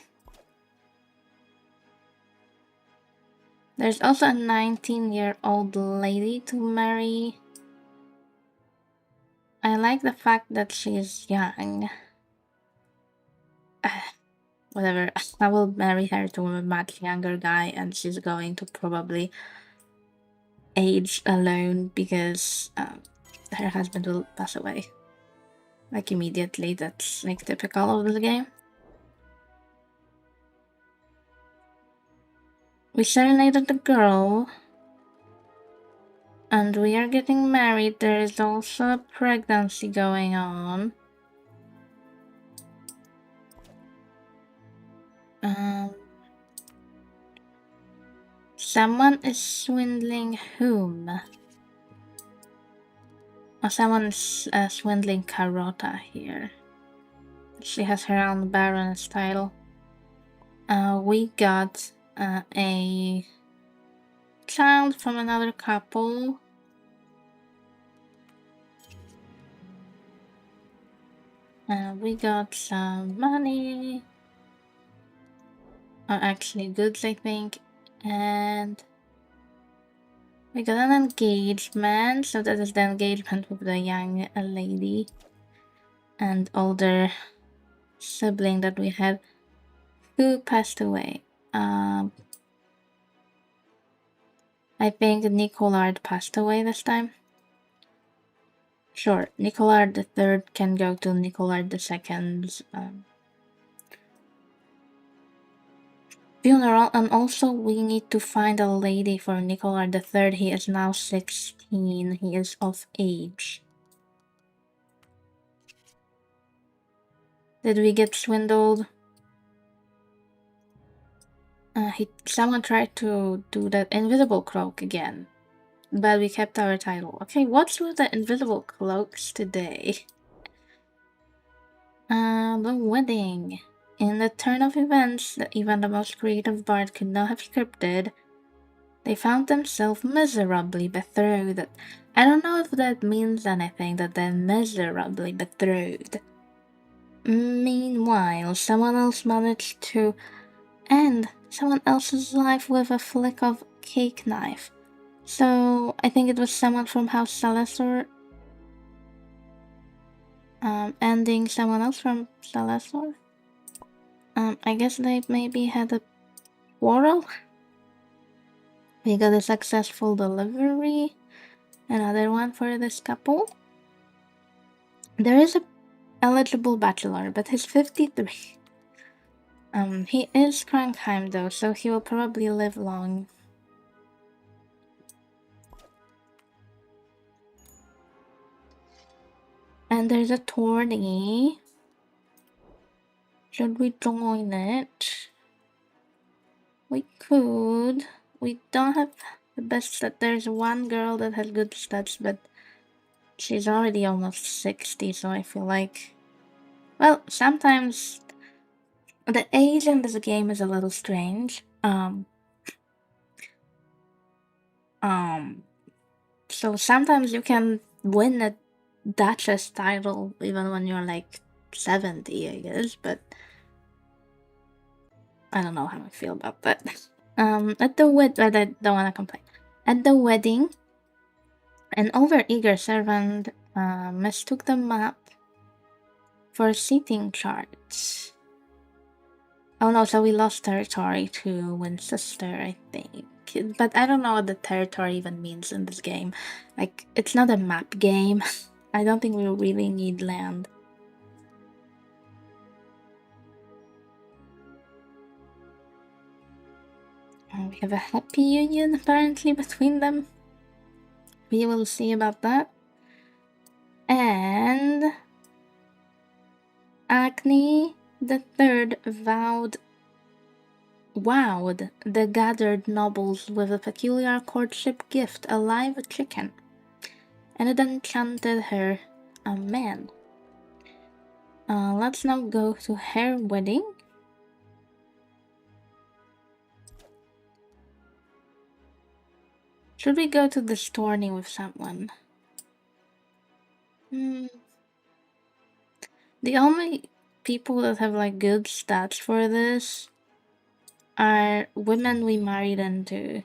There's also a 19-year-old lady to marry. I like the fact that she's young. Whatever, I will marry her to a much younger guy and she's going to probably age alone because her husband will pass away. Like immediately, that's like typical of this game. We serenaded the girl. And we are getting married. There is also a pregnancy going on. Someone is swindling whom? Oh, someone is swindling Carota here. She has her own Baroness title. We got a child from another couple. We got some money. Or actually goods, I think. And we got an engagement. So that is the engagement with the young lady and older sibling that we had who passed away. I think Nicolard passed away this time. Sure, Nicolard the third can go to Nicolard the second's funeral, and also we need to find a lady for Nicolard the third. He is now 16. He is of age. Did we get swindled? Someone tried to do that invisible cloak again, but we kept our title. Okay, what's with the invisible cloaks today? The wedding. In the turn of events that even the most creative bard could not have scripted, they found themselves miserably betrothed. I don't know if that means anything, that they're miserably betrothed. Meanwhile, someone else managed to end someone else's life with a flick of cake knife. So I think it was someone from House Salazar ending someone else from Salazar. I guess they maybe had a quarrel. We got a successful delivery. Another one for this couple. There is a eligible bachelor, but he's 53. He is Krankheim though, so he will probably live long. And there's a tourney. Should we join it? We could. We don't have the best stat. There's one girl that has good stats, but she's already almost 60, so I feel like... Well, sometimes the age in this game is a little strange. So sometimes you can win a Duchess title even when you're like 70, I guess, but I don't know how I feel about that. At the wedding, I don't want to complain. At the wedding, an overeager servant mistook the map for seating charts. Oh no, so we lost territory to Winchester, I think. But I don't know what the territory even means in this game. Like, it's not a map game. I don't think we really need land. We have a happy union, apparently, between them. We will see about that. And... Acne the third wowed the gathered nobles with a peculiar courtship gift, a live chicken. And it enchanted her a man. Let's now go to her wedding. Should we go to this tourney with someone? The only people that have like good stats for this are women we married into.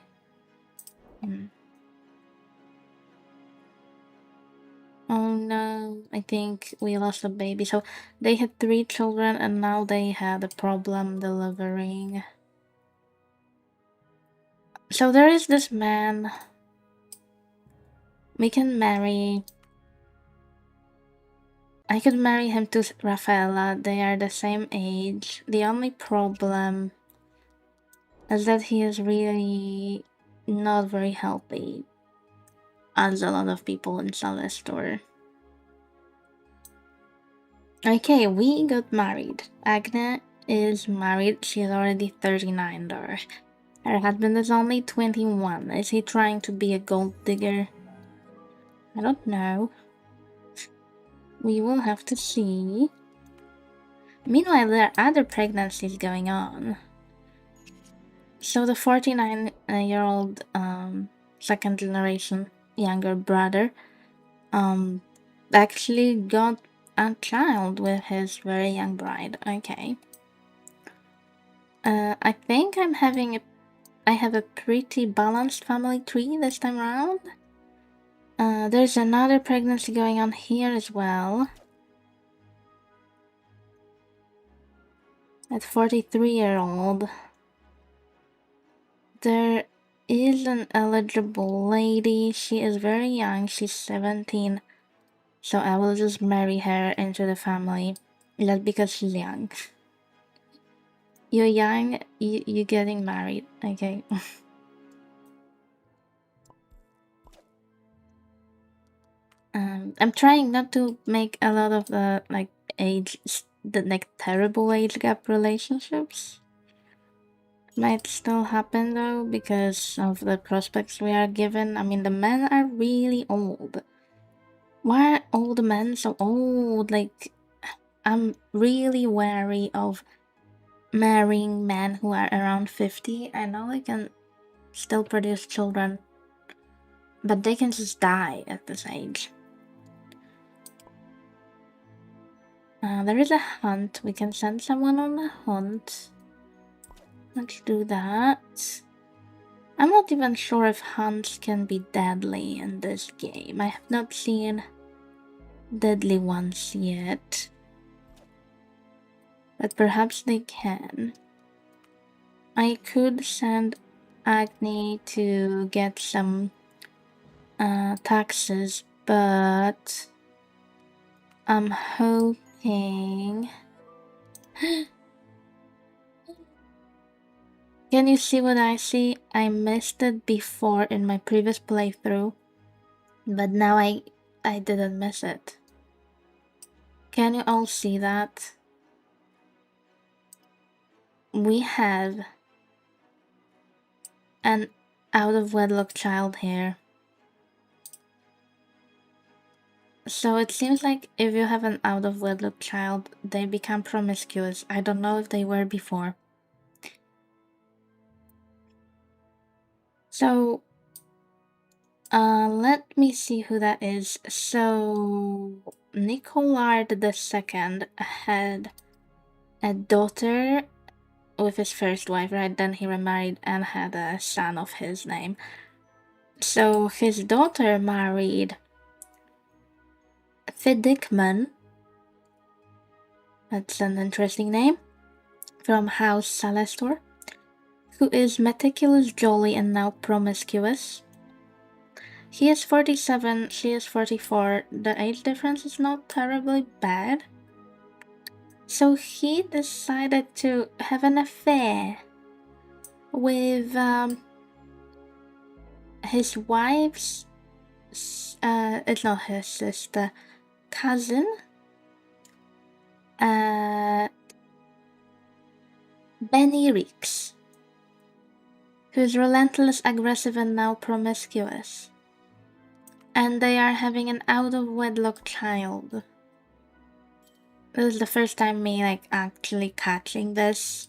Oh no, I think we lost a baby. So they had 3 children and now they had a problem delivering. So there is this man we can marry. I could marry him to Rafaela. They are the same age. The only problem is that he is really not very healthy, as a lot of people in Celestor. Okay, we got married. Agnes is married. She is already 39 though. Her husband is only 21. Is he trying to be a gold digger? I don't know. We will have to see. Meanwhile, there are other pregnancies going on. So the 49-year-old second generation younger brother actually got a child with his very young bride. Okay. I think I have a pretty balanced family tree this time around. There's another pregnancy going on here as well. At 43-year-old, there is an eligible lady. She is very young. She's 17. So I will just marry her into the family. Just because she's young. You're young, you're getting married. Okay. I'm trying not to make a lot of the terrible age gap relationships. Might still happen though because of the prospects we are given. I mean, the men are really old. Why are old men so old? Like, I'm really wary of marrying men who are around 50. I know they can still produce children, but they can just die at this age. There is a hunt. We can send someone on a hunt. Let's do that. I'm not even sure if hunts can be deadly in this game. I have not seen deadly ones yet. But perhaps they can. I could send Agni to get some taxes, but I'm hoping... Can you see what I see? I missed it before in my previous playthrough, but now I didn't miss it. Can you all see that? We have an out-of-wedlock child here. So it seems like if you have an out-of-wedlock child, they become promiscuous. I don't know if they were before. So, let me see who that is. So, Nicolard II had a daughter with his first wife, right? Then he remarried and had a son of his name. So his daughter married Fiddickman. That's an interesting name. From House Celestor, who is meticulous, jolly, and now promiscuous. He is 47, she is 44. The age difference is not terribly bad. So he decided to have an affair with his wife's, it's not his sister, cousin, Benny Reeks, who's relentless, aggressive, and now promiscuous. And they are having an out-of-wedlock child. This is the first time me, actually catching this.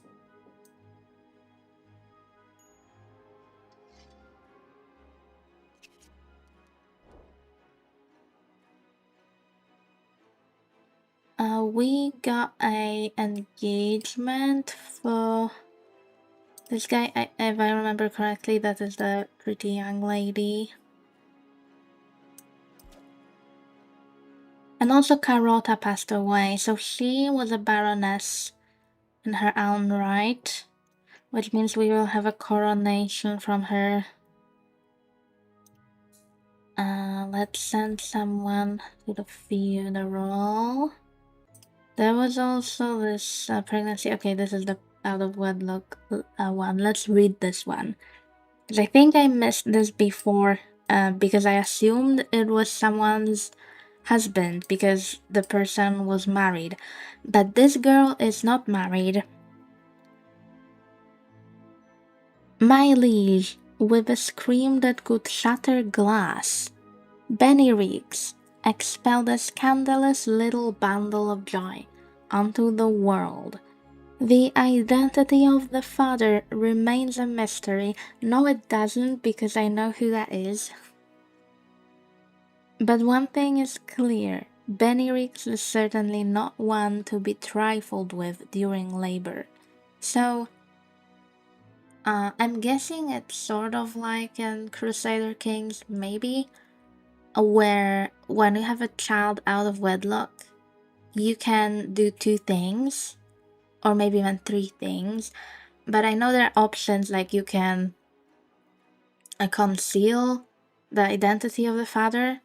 We got a engagement for this guy. If I remember correctly, that is the pretty young lady. And also Carota passed away, so she was a baroness in her own right, which means we will have a coronation from her. Let's send someone to the funeral. There was also this pregnancy. Okay, this is the out-of-wedlock one. Let's read this one. Because I think I missed this before because I assumed it was someone's husband because the person was married. But this girl is not married. My liege, with a scream that could shatter glass, Benny Reeks expelled a scandalous little bundle of joy onto the world. The identity of the father remains a mystery. No, it doesn't, because I know who that is. But one thing is clear. Benny Reeks is certainly not one to be trifled with during labor. So, I'm guessing it's sort of like in Crusader Kings, maybe, where when you have a child out of wedlock, you can do two things. or maybe even 3 things. But I know there are options like you can conceal the identity of the father.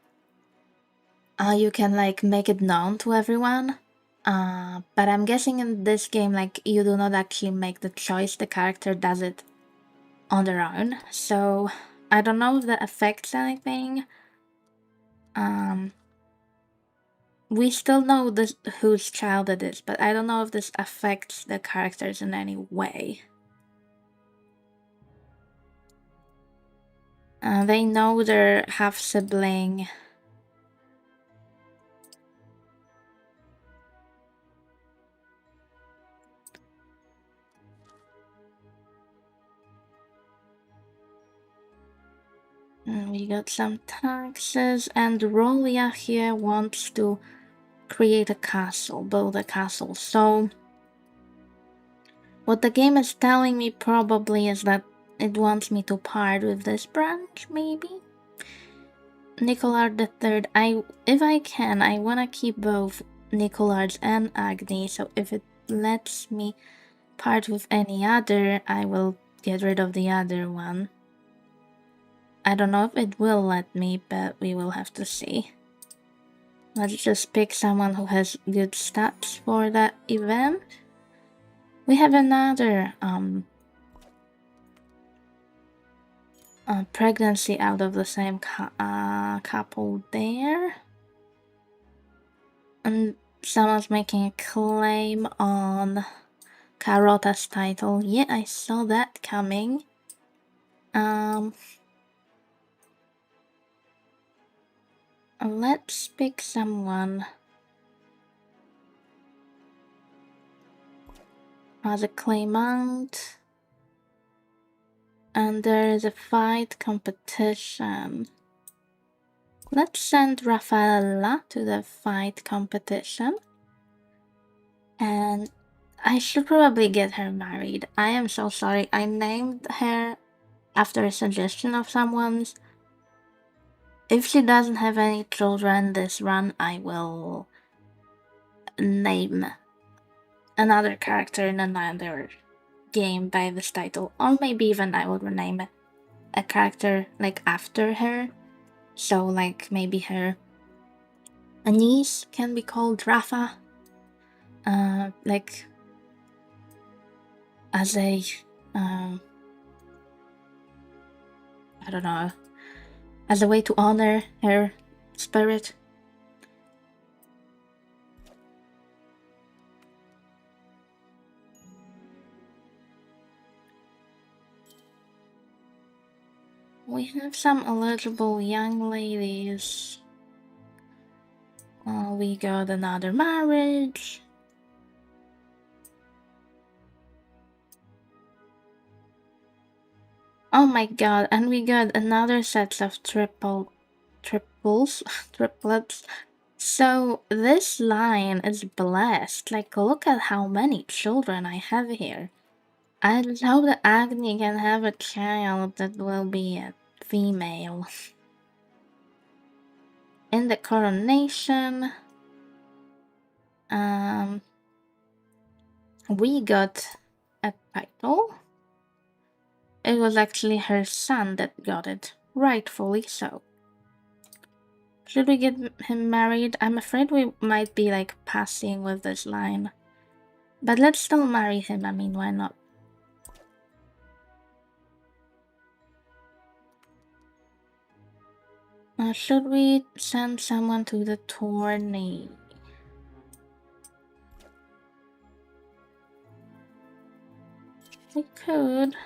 You can like make it known to everyone. But I'm guessing in this game, like, you do not actually make the choice, the character does it on their own. So I don't know if that affects anything. We still know this whose child it is, but I don't know if this affects the characters in any way. They know their half-sibling. We got some taxes, and Rolia here wants to create a castle, build a castle. So what the game is telling me probably is that it wants me to part with this branch, maybe? Nicolard III, if I can, I wanna keep both Nicolards and Agni, so if it lets me part with any other, I will get rid of the other one. I don't know if it will let me, but we will have to see. Let's just pick someone who has good stats for that event. We have another pregnancy out of the same couple there. And someone's making a claim on Carota's title. Yeah, I saw that coming. Let's pick someone as a claimant. And there is a fight competition. Let's send Rafaela to the fight competition. And I should probably get her married. I am so sorry. I named her after a suggestion of someone's. If she doesn't have any children this run, I will name another character in another game by this title. Or maybe even I will rename a character like after her. So like maybe her niece can be called Rafa. Like as a I don't know, as a way to honor her spirit. We have some eligible young ladies. We got another marriage. Oh my god, and we got another set of triplets. So this line is blessed. Like, look at how many children I have here. I hope that Agni can have a child that will be a female. In the coronation, we got a title. It was actually her son that got it, rightfully so. Should we get him married? I'm afraid we might be like passing with this line. But let's still marry him, I mean, why not? Should we send someone to the tourney? We could.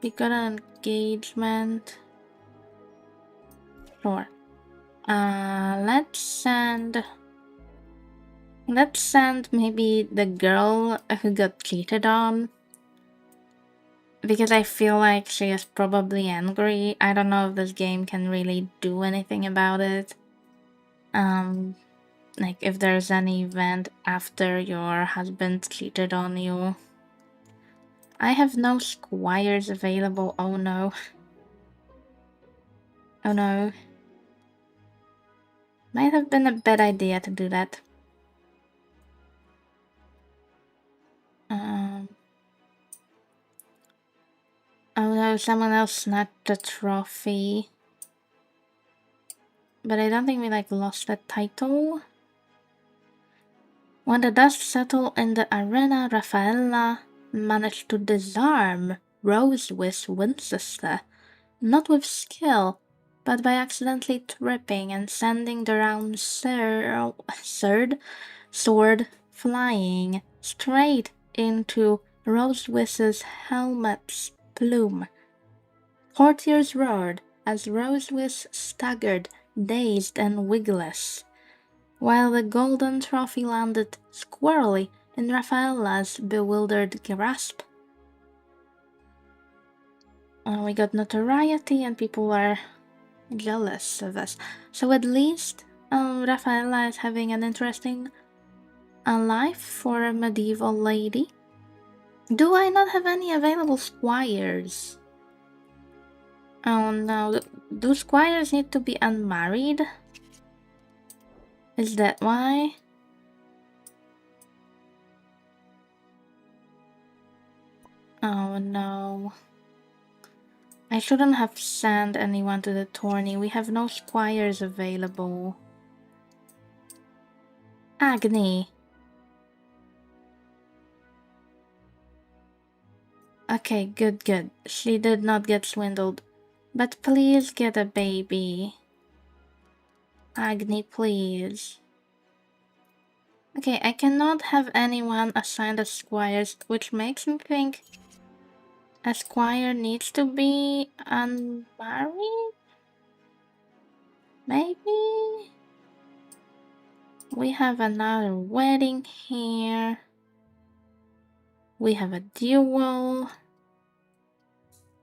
We got an engagement. Sure. Let's send maybe the girl who got cheated on. Because I feel like she is probably angry. I don't know if this game can really do anything about it. Like if there's any event after your husband cheated on you. I have no squires available, oh no. Oh no. Might have been a bad idea to do that. Oh no, someone else snatched the trophy. But I don't think we lost the title. When the dust settled in the arena, Raffaella managed to disarm Rosewith's Winchester, not with skill, but by accidentally tripping and sending the round sword flying straight into Rosewith's helmet's plume. Courtiers roared as Rosewith staggered, dazed and wigless, while the golden trophy landed squarely in Raffaella's bewildered grasp. We got notoriety and people are jealous of us. So at least Raffaella is having an interesting life for a medieval lady. Do I not have any available squires? Oh no, do squires need to be unmarried? Is that why? Oh no. I shouldn't have sent anyone to the tourney. We have no squires available. Agni. Okay, good. She did not get swindled. But please get a baby. Agni, please. Okay, I cannot have anyone assigned as squires, which makes me think a squire needs to be unmarried? Maybe? We have another wedding here. We have a duel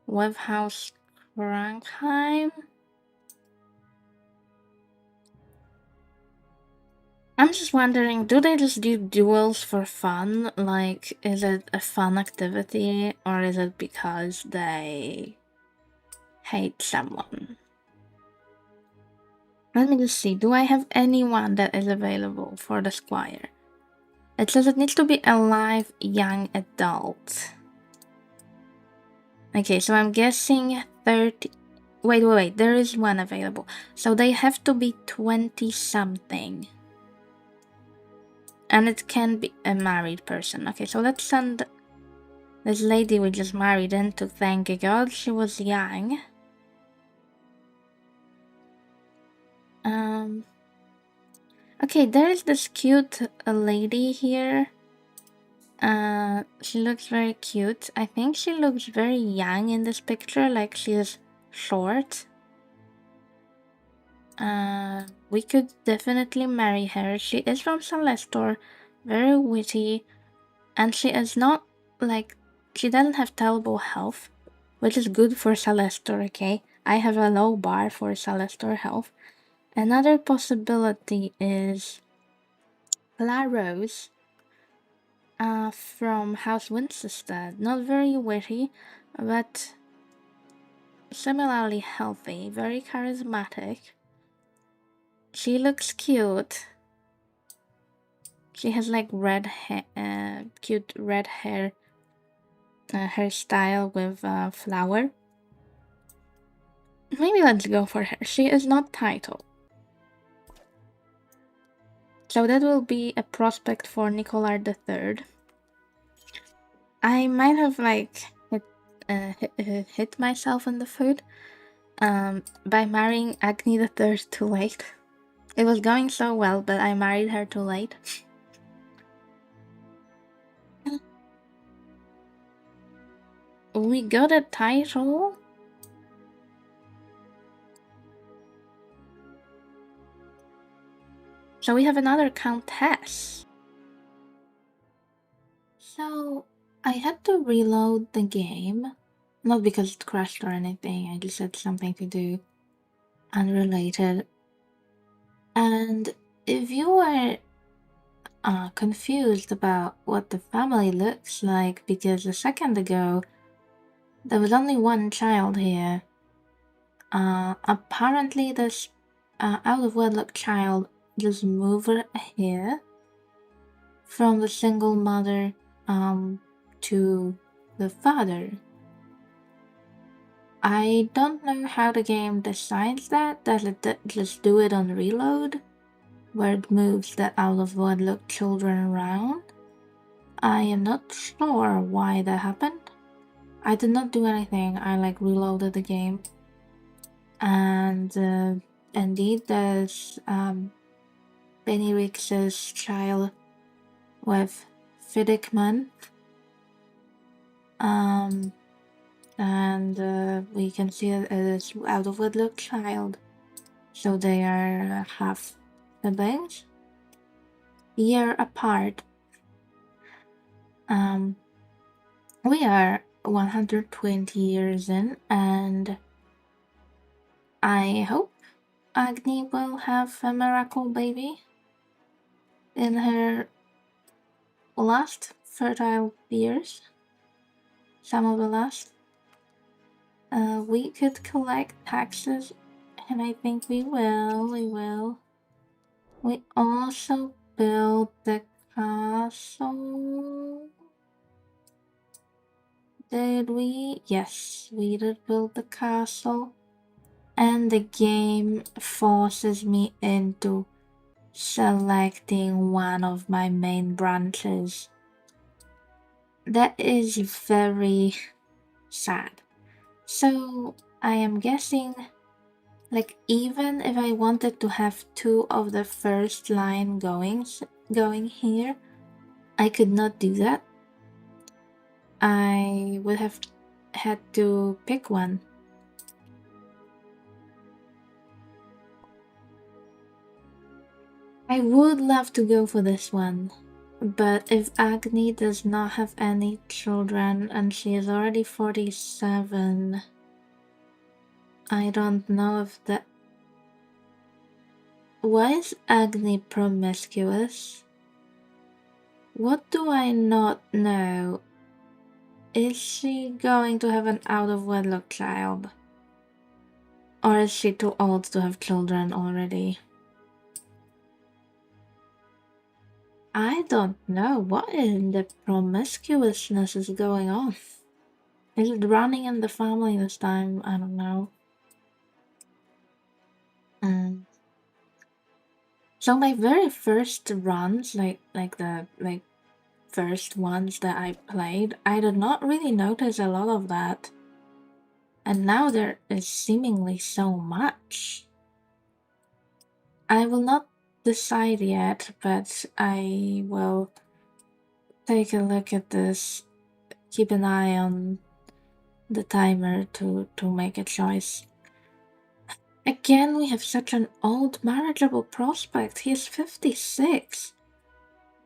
with House Krankheim. I'm just wondering, do they just do duels for fun? Like, is it a fun activity, or is it because they hate someone? Let me just see, do I have anyone that is available for the squire? It says it needs to be a live young adult. Okay, so I'm guessing 30... Wait, there is one available. So they have to be 20-something. And it can be a married person. Okay, so let's send this lady we just married in to thank God she was young. Okay, there is this cute lady here. She looks very cute. I think she looks very young in this picture, like she is short. We could definitely marry her. She is from Celestor, very witty, and she is not, like, she doesn't have terrible health, which is good for Celestor, okay? I have a low bar for Celestor health. Another possibility is La Rose, from House Winchester. Not very witty, but similarly healthy, very charismatic. She looks cute. She has like red hair, cute red hair, hairstyle with a flower. Maybe let's go for her. She is not titled. So that will be a prospect for Nicolas III. I might have hit myself in the foot by marrying Agni III too late. It was going so well, but I married her too late. We got a title? So we have another countess. So I had to reload the game. Not because it crashed or anything, I just had something to do unrelated. And if you were confused about what the family looks like, because a second ago there was only one child here, apparently this out of wedlock child just move here from the single mother to the father. I don't know how the game decides that. Does it just do it on reload, where it moves the out of wedlock children around? I am not sure why that happened. I did not do anything. I reloaded the game, and indeed there's Benny Rix's child with Fiddickman. And we can see it is out of wedlock child, so they are half siblings, year apart. We are 120 years in, and I hope Agni will have a miracle baby in her last fertile years. Some of the last. We could collect taxes, and I think we will. We also built the castle. Did we? Yes, we did build the castle. And the game forces me into selecting one of my main branches. That is very sad. So I am guessing, even if I wanted to have 2 of the first line going here, I could not do that. I would have had to pick one. I would love to go for this one, but if Agni does not have any children and she is already 47, I don't know if that... Why is Agni promiscuous? What do I not know? Is she going to have an out-of-wedlock child? Or is she too old to have children already? I don't know. What in the promiscuousness is going on? Is it running in the family this time? I don't know. So my very first runs, the first ones that I played, I did not really notice a lot of that. And now there is seemingly so much. I will not decide yet, but I will take a look at this, keep an eye on the timer to make a choice. Again, we have such an old marriageable prospect. He is 56.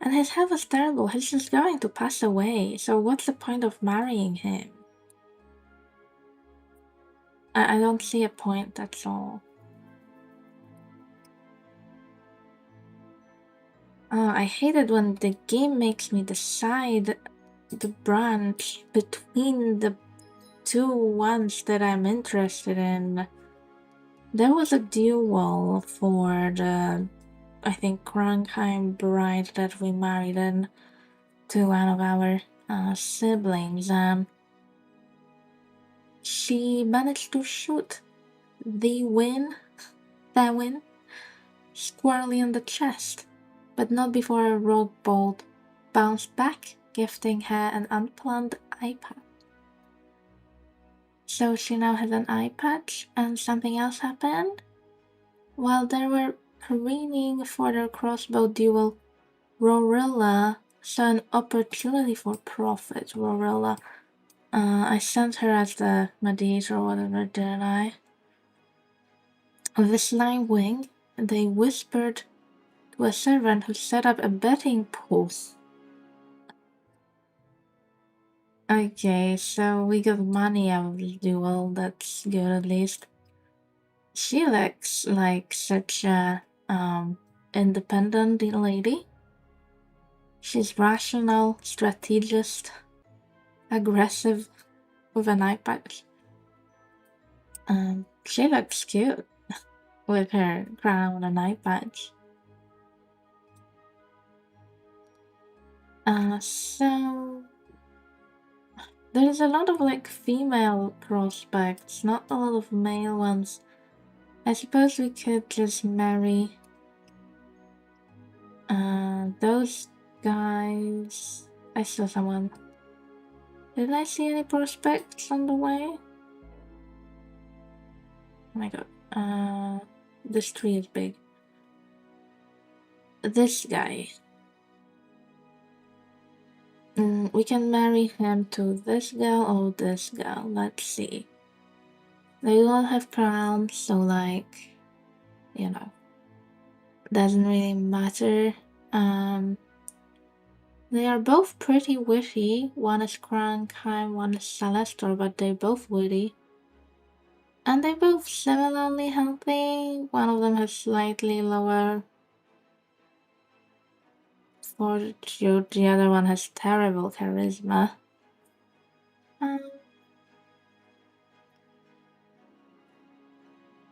And his health is terrible. He's just going to pass away. So what's the point of marrying him? I don't see a point, that's all. I hate it when the game makes me decide the branch between the 2 ones that I'm interested in. There was a duel for the, I think, Krankheim bride that we married in to one of our siblings. She managed to shoot that win, squarely in the chest, but not before a rogue bolt bounced back, gifting her an unplanned eye patch. So she now has an eye patch, and something else happened? While they were careening for their crossbow duel, Rorilla saw an opportunity for profit. Rorilla, I sent her as the mediator or whatever, didn't I? With a sly wink, they whispered to a servant who set up a betting pool. Okay, so we got money out of the duel, that's good at least. She looks like such a independent lady. She's rational, strategist, aggressive, with an eye patch. She looks cute. with her crown and eye patch. So there's a lot of like female prospects, not a lot of male ones. I suppose we could just marry those guys. I saw someone. Did I see any prospects on the way? Oh my god. This tree is big. This guy. We can marry him to this girl or this girl. Let's see. They all have crowns, so like, you know, doesn't really matter. They are both pretty witty. One is Krankheim, one is Celestor, but they're both witty. And they're both similarly healthy. One of them has slightly lower fortitude, the other one has terrible charisma. I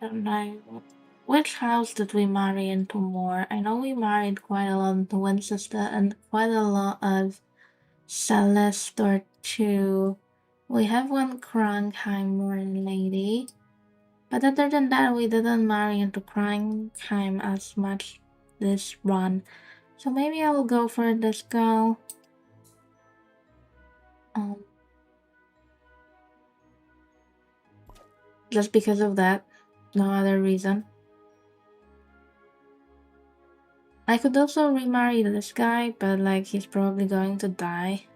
don't know. Which house did we marry into more? I know we married quite a lot into Winchester and quite a lot of Celestor too. We have one Krankheim lady. But other than that, we didn't marry into Krankheim as much this run. So maybe I will go for this girl. Just because of that. No other reason. I could also remarry this guy, but like he's probably going to die.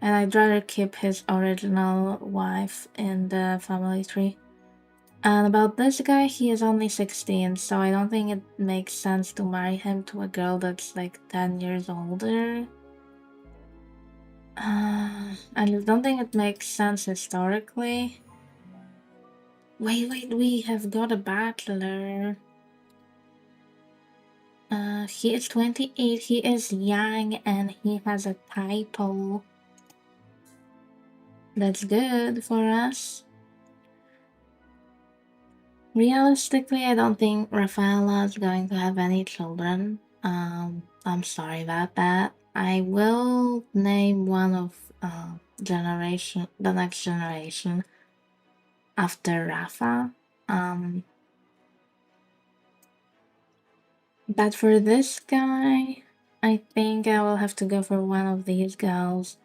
And I'd rather keep his original wife in the family tree. And about this guy, he is only 16, so I don't think it makes sense to marry him to a girl that's like 10 years older. I don't think it makes sense historically. Wait, we have got a bachelor. He is 28, he is young, and he has a title. That's good for us. Realistically, I don't think Rafaela is going to have any children. I'm sorry about that. I will name one of the next generation after Rafa. But for this guy, I think I will have to go for one of these girls.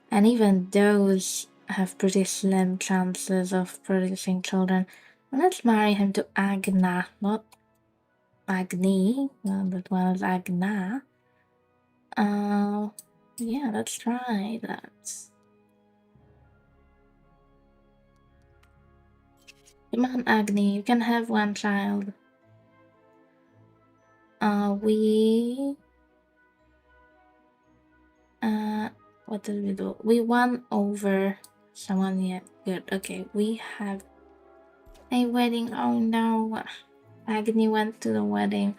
And even those have pretty slim chances of producing children. Let's marry him to Agna, not Agni. That one is Agna. Yeah, let's try that. Come on, Agni, you can have one child. What did we do? We won over someone yet. Good. Okay, we have a wedding. Oh no, Agni went to the wedding.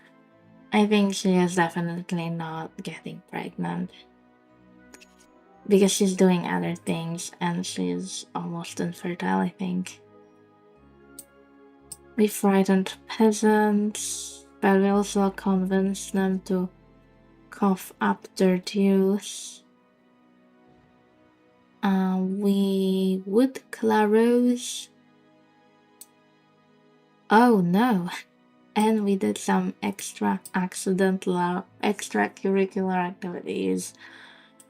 I think she is definitely not getting pregnant because she's doing other things and she's almost infertile, I think. We frightened peasants, but we also convinced them to cough up their dues. We would Claros. Oh no! And we did some extracurricular activities.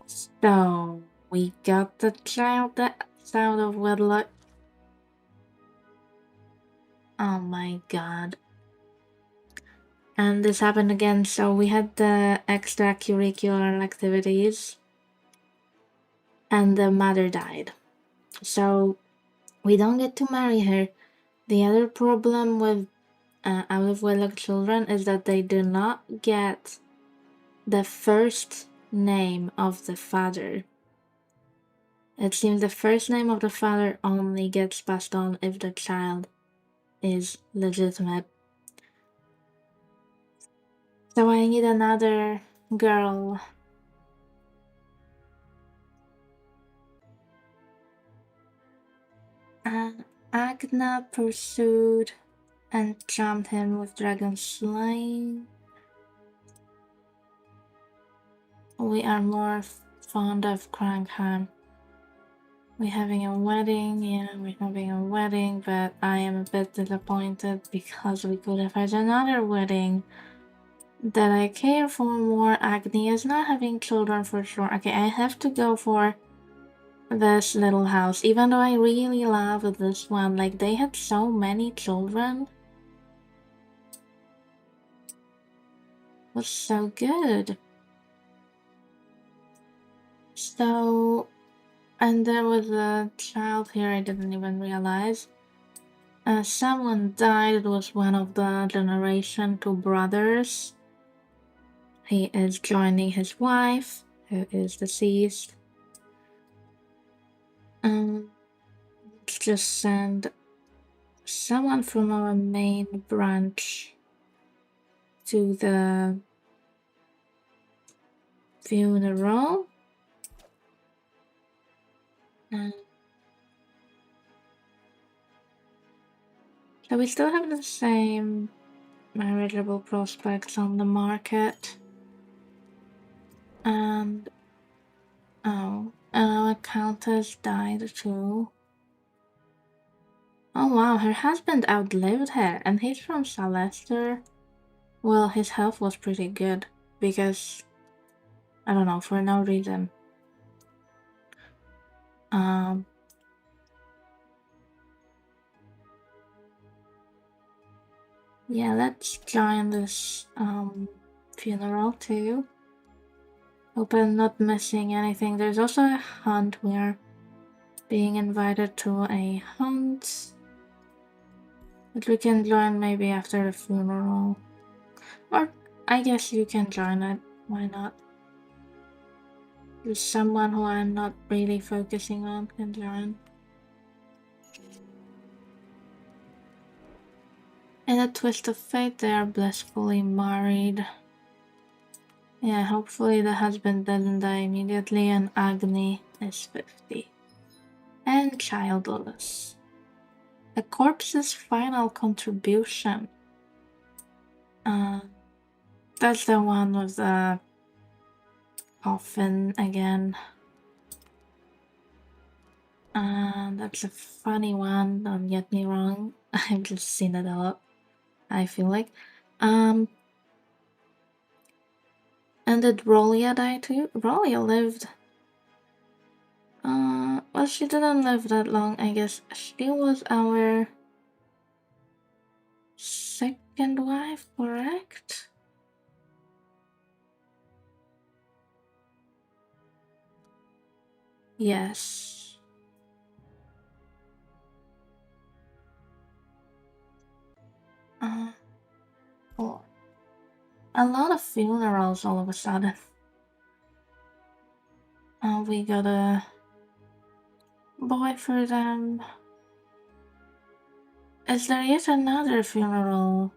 So we got the child that's out of wedlock. Oh my god. And this happened again, so we had the extracurricular activities and the mother died. So we don't get to marry her. The other problem with out of wedlock children is that they do not get the first name of the father. It seems the first name of the father only gets passed on if the child is legitimate. So I need another girl. Agna pursued enchant him with dragon slaying. We are more fond of Crankheim. We're having a wedding, yeah, we're having a wedding, but I am a bit disappointed because we could have had another wedding that I care for more. Agni is not having children for sure. Okay, I have to go for this little house, even though I really love this one. Like, they had so many children. It was so good. So, and there was a child here I didn't even realize. Someone died. It was one of the generation 2 brothers. He is joining his wife, who is deceased. Let's just send someone from our main branch to the funeral. So we still have the same marriageable prospects on the market. And our countess died too. Oh wow, her husband outlived her, and he's from Celester. Well, his health was pretty good, because, I don't know, for no reason. Yeah, let's join this, funeral too. Hope I'm not missing anything. There's also a hunt. We're being invited to a hunt. But we can join maybe after the funeral. Or I guess you can join it. Why not? Just someone who I'm not really focusing on can join. In a twist of fate, they are blissfully married. Yeah, hopefully the husband doesn't die immediately, and Agni is 50. And childless. A corpse's final contribution. That's the one with the coffin again. That's a funny one, don't get me wrong. I've just seen it a lot, I feel like. And did Rolia die too? Rolia lived. Well, she didn't live that long, I guess. She was our second wife, correct? Yes. Oh. A lot of funerals all of a sudden. We got a boy for them. Is there yet another funeral?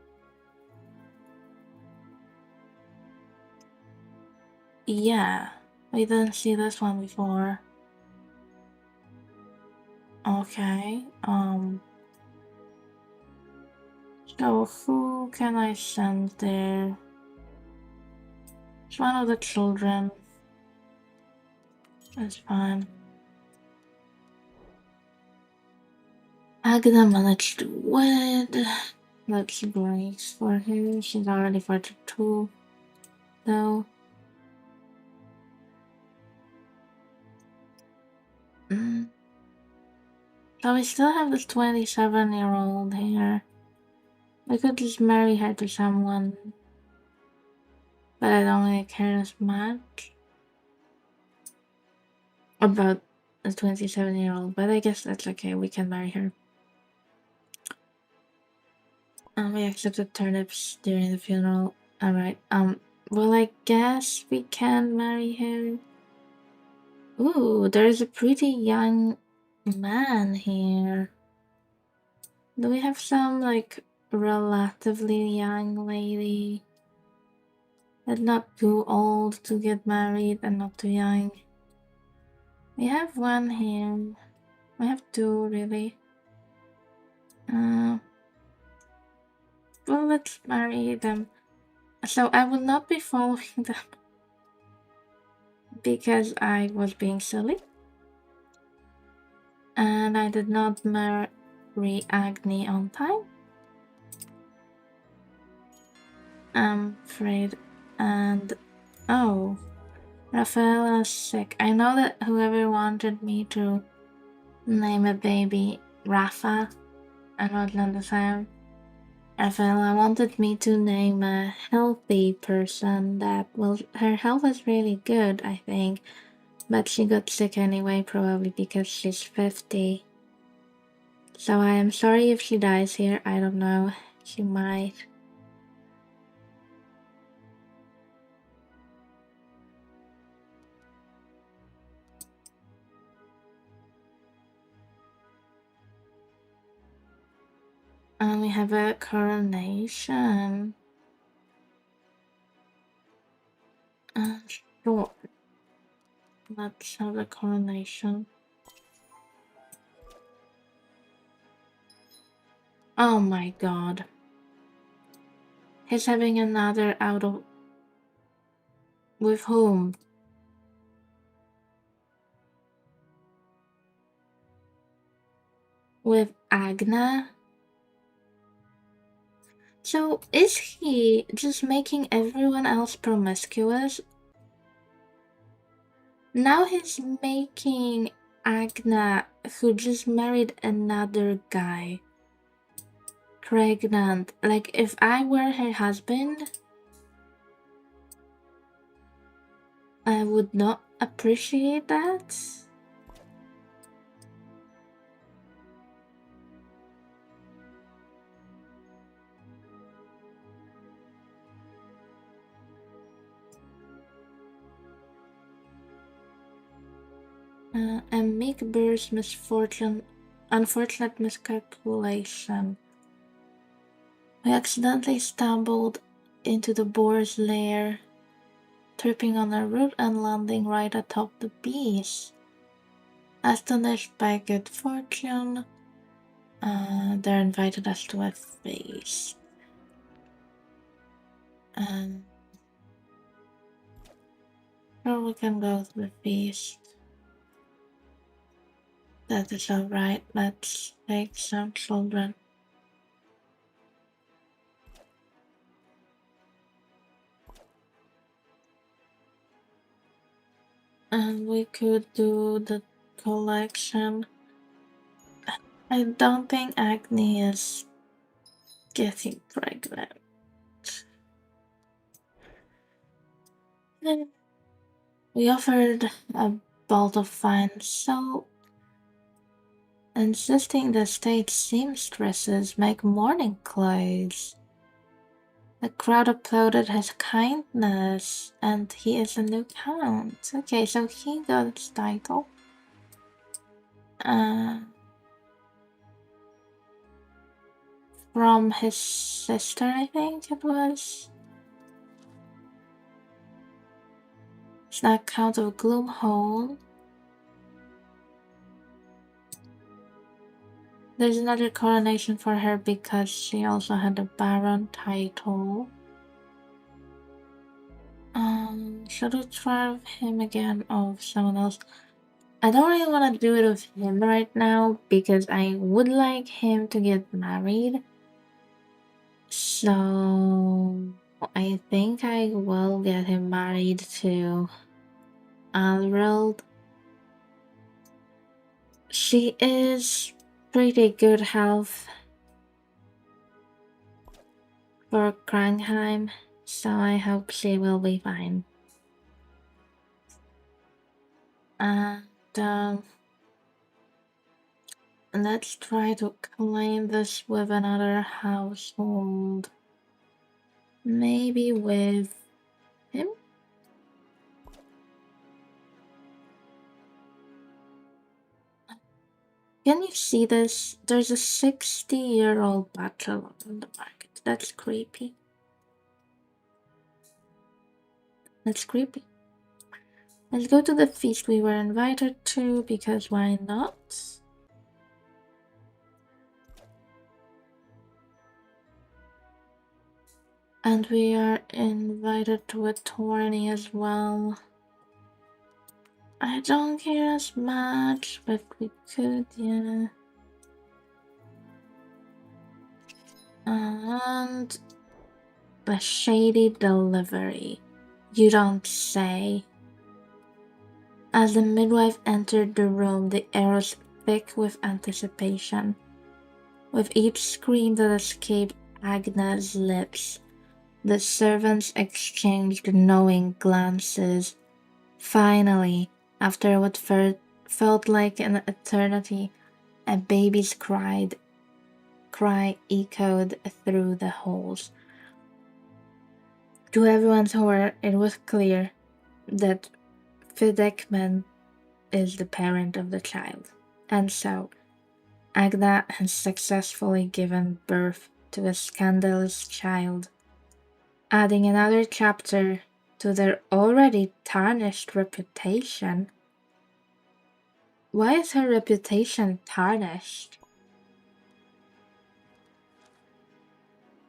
Yeah, we didn't see this one before. Okay, so who can I send there? It's one of the children. That's fine. Agda managed to wed. Let's brace for her. She's already 42, though. So we still have this 27-year-old here. We could just marry her to someone, but I don't really care as much about a 27-year-old, but I guess that's okay. We can marry her. We accepted turnips during the funeral. Alright, well, I guess we can marry her. Ooh, there's a pretty young man here. Do we have some, like, relatively young lady? But not too old to get married and not too young. We have one here. We have two, really. Well, let's marry them. So I will not be following them because I was being silly. And I did not marry Agni on time. I'm afraid. And oh, Rafaela's sick. I know that whoever wanted me to name a baby Rafa, I don't understand. Rafaela wanted me to name a healthy person that, well, her health is really good, I think. But she got sick anyway, probably because she's 50. So I am sorry if she dies here. I don't know. She might. And we have a coronation. Sure. Let's have a coronation. Oh my god. He's having another out of... With whom? With Agna? So is he just making everyone else promiscuous? Now he's making Agna, who just married another guy, pregnant. Like, if I were her husband, I would not appreciate that. And make Bear's unfortunate miscalculation. We accidentally stumbled into the boar's lair, tripping on a root and landing right atop the beast. Astonished by good fortune, they invited us to a feast. Or we can go to the feast. That is alright. Let's take some children. And we could do the collection. I don't think Agni is getting pregnant. We offered a bolt of fine soap, insisting the state seamstresses make mourning clothes. The crowd applauded his kindness, and he is a new count. Okay, so he got his title. From his sister, I think it was. It's now Count of Gloomhold. There's another coronation for her because she also had a Baron title. Should we try with him again or with someone else? I don't really want to do it with him right now because I would like him to get married. So I think I will get him married to Alreld. She is pretty good health for Krangheim, so I hope she will be fine. And let's try to claim this with another household. Maybe with him? Can you see this? There's a 60-year-old bachelor on the market. That's creepy. That's creepy. Let's go to the feast we were invited to, because why not? And we are invited to a tourney as well. I don't care as much, but we could, yeah. And a shady delivery. You don't say. As the midwife entered the room, the air was thick with anticipation. With each scream that escaped Agnes' lips, the servants exchanged knowing glances. Finally, after what felt like an eternity, a baby's cry echoed through the halls. To everyone's horror, it was clear that Fidekman is the parent of the child, and so Agda has successfully given birth to a scandalous child, adding another chapter to their already tarnished reputation. Why is her reputation tarnished?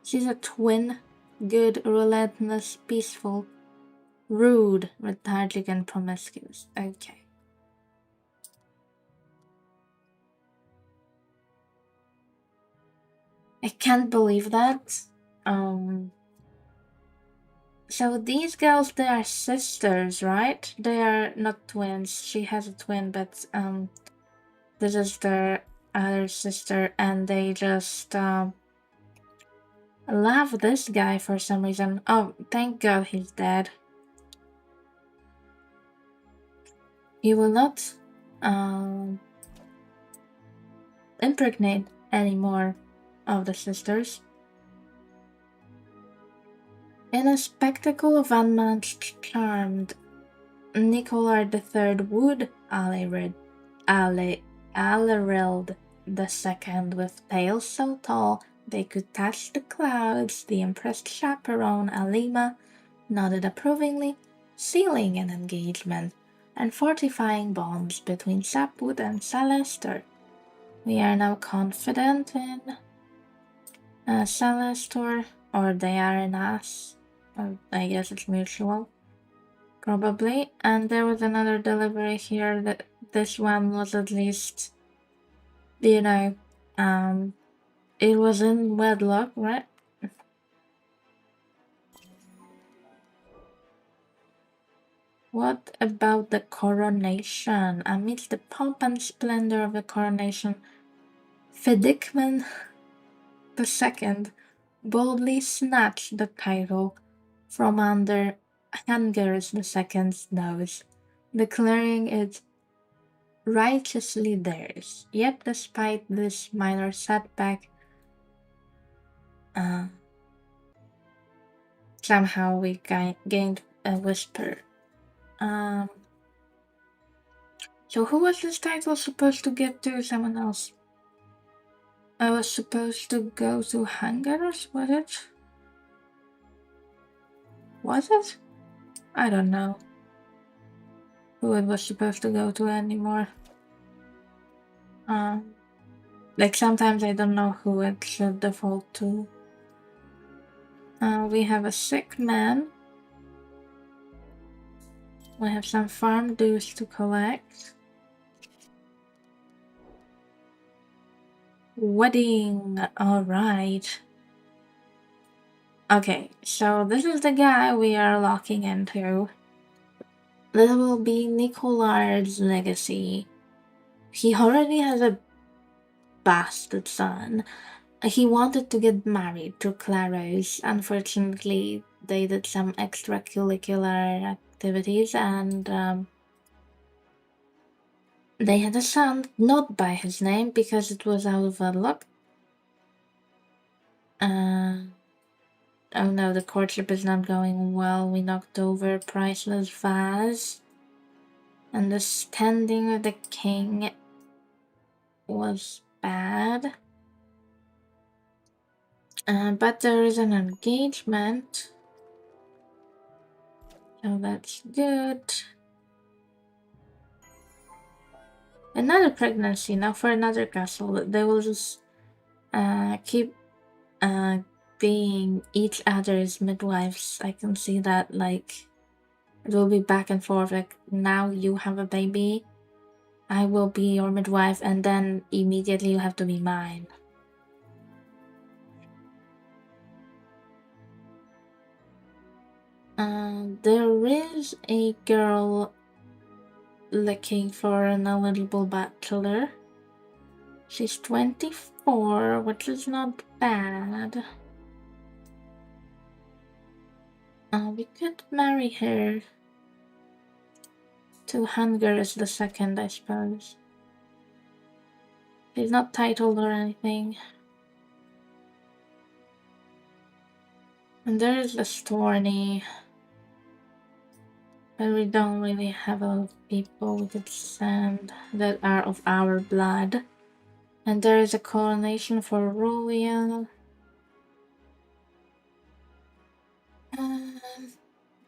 She's a twin, good, relentless, peaceful, rude, lethargic, and promiscuous. Okay. I can't believe that. So these girls, they are sisters, right? They are not twins. She has a twin, but this is their other sister, and they just love this guy for some reason. Oh, thank God he's dead. He will not impregnate any more of the sisters. In a spectacle of unmatched charm, Nicolard III would Alarild II with tails so tall they could touch the clouds. The impressed chaperone Alima nodded approvingly, sealing an engagement and fortifying bonds between Sapwood and Celestor. We are now confident in Celestor, or they are in us. I guess it's mutual. Probably. And there was another delivery here that this one was at least, you know, it was in wedlock, right? What about the coronation? Amidst the pomp and splendor of the coronation, Fidikman II boldly snatched the title from under Hangers II's nose, declaring it righteously theirs. Yet, despite this minor setback, somehow we gained a whisper. So who was this title supposed to get to? Someone else. I was supposed to go to Hungers, was it? Was it? I don't know who it was supposed to go to anymore. Like sometimes I don't know who it should default to. We have a sick man. We have some farm dues to collect. Wedding, alright. Okay, so this is the guy we are locking into. This will be Nicolard's legacy. He already has a bastard son. He wanted to get married to Claros. Unfortunately, they did some extracurricular activities and they had a son, not by his name because it was out of wedlock. Oh no, the courtship is not going well. We knocked over priceless vase. And the standing of the king was bad. But there is an engagement. So that's good. Another pregnancy, now for another castle. They will just keep being each other's midwives. I can see that, like, it will be back and forth, like, now you have a baby, I will be your midwife, and then immediately you have to be mine. There is a girl looking for an eligible bachelor. She's 24, which is not bad. We could marry her to Hunger as the second, I suppose. She's not titled or anything. And there's the Storny. But we don't really have a lot of people we could send that are of our blood. And there is a coronation for Rulia.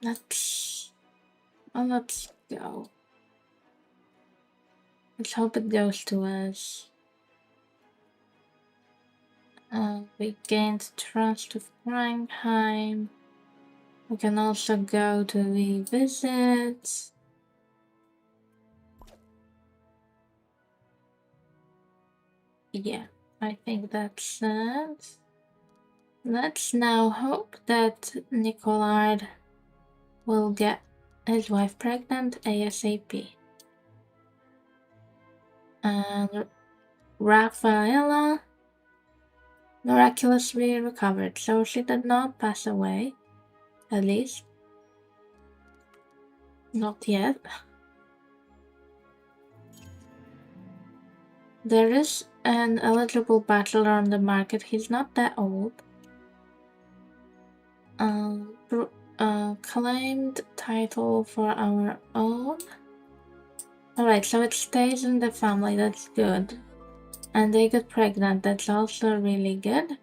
Let's go. Let's hope it goes to us. We gained trust of Frankheim. We can also go to revisit. Yeah, I think that's it. Let's now hope that Nicolard will get his wife pregnant ASAP. And Rafaela miraculously recovered, so she did not pass away. At least. Not yet. There is an eligible bachelor on the market. He's not that old. Claimed title for our own. Alright, so it stays in the family, that's good. And they get pregnant, that's also really good.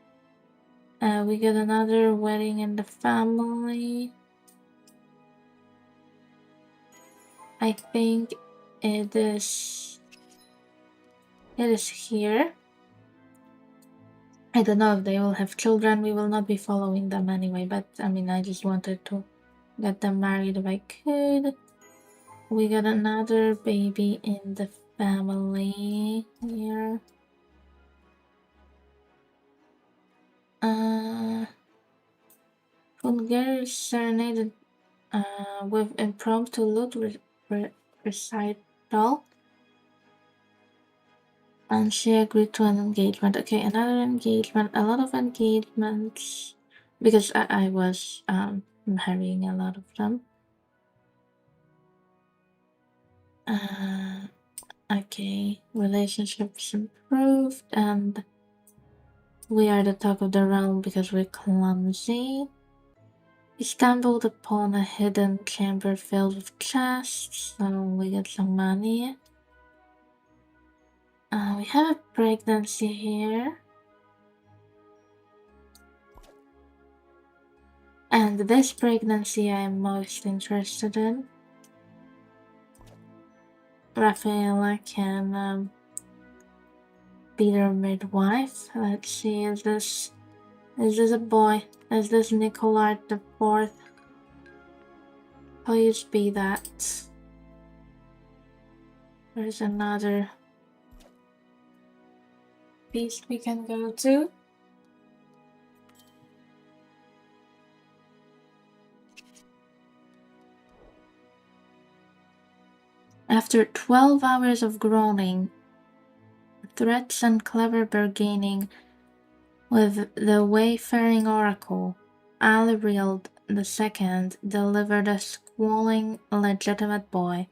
We get another wedding in the family. I think it is here. I don't know if they will have children. We will not be following them anyway, but I mean, I just wanted to get them married if I could. We got another baby in the family here. Fulger is serenaded with impromptu lute recital. And she agreed to an engagement. Okay, another engagement. A lot of engagements. Because I was marrying a lot of them. Okay, relationships improved, and we are the talk of the realm because we're clumsy. We stumbled upon a hidden chamber filled with chests, so we get some money. We have a pregnancy here. And this pregnancy I am most interested in. Rafaela can be their midwife. Let's see, is this a boy? Is this Nicolard the Fourth? Please be that. There's another beast we can go to. After 12 hours of groaning, threats and clever bargaining with the wayfaring oracle, Alrield II delivered a squalling legitimate boy,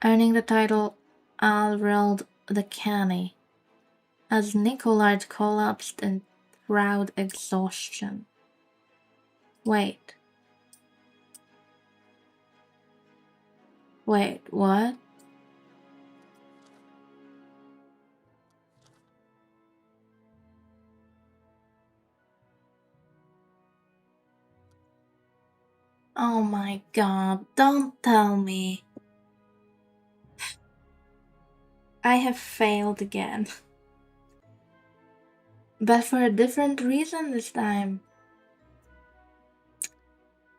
earning the title Alrield the Canny, as Nicolard collapsed in proud exhaustion. Wait, what? Oh my god, don't tell me. I have failed again. but for a different reason this time.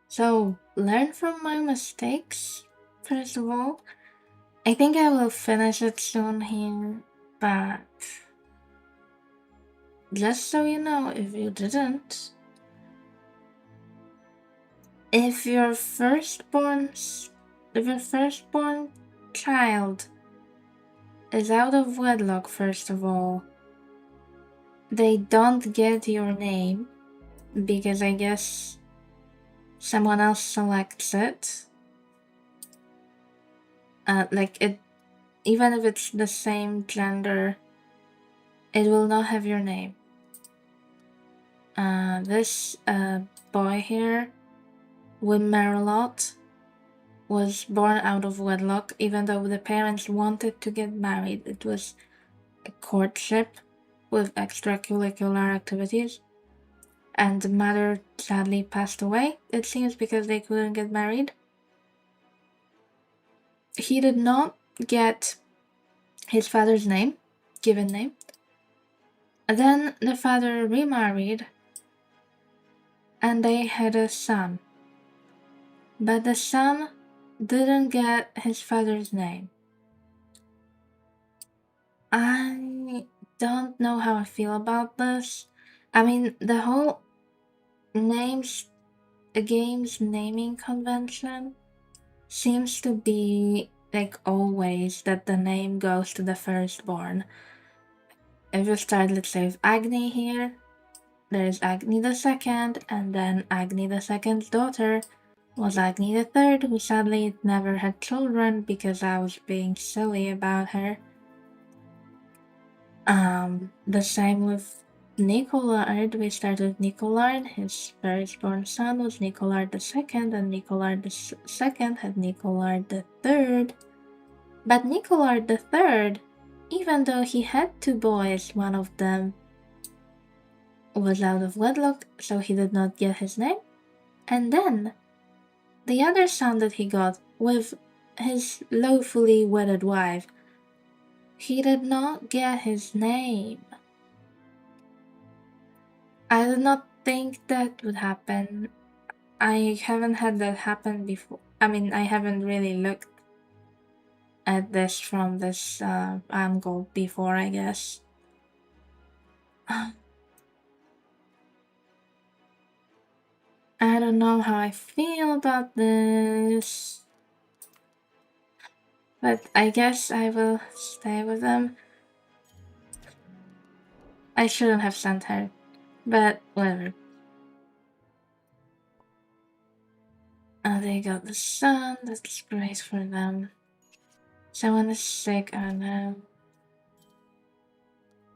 So, learn from my mistakes, first of all. I think I will finish it soon here, but just so you know, if you didn't, if your firstborn child is out of wedlock, first of all, they don't get your name because I guess someone else selects it. Like it, even if it's the same gender, it will not have your name. This boy here, Wimmerlot, was born out of wedlock, even though the parents wanted to get married. It was a courtship with extracurricular activities, and the mother sadly passed away, it seems, because they couldn't get married. He did not get his father's name, given name. Then the father remarried, and they had a son. But the son didn't get his father's name. I don't know how I feel about this. I mean, the whole game's naming convention seems to be, like always, that the name goes to the firstborn. If you start, let's say, with Agni here, there's Agni the second, and then Agni the second's daughter was Agni the third, who sadly never had children because I was being silly about her. The same with Nicolard. We started with Nicolard. His firstborn son was Nicolard the second, and Nicolard the second had Nicolard the third. But Nicolard the third, even though he had two boys, one of them was out of wedlock, so he did not get his name. And then the other son that he got with his lawfully wedded wife, he did not get his name. I did not think that would happen. I haven't had that happen before. I mean, I haven't really looked at this from this angle before, I guess. I don't know how I feel about this, but I guess I will stay with them. I shouldn't have sent her, but whatever. They got the sun, that's great for them. Someone is sick, I don't know.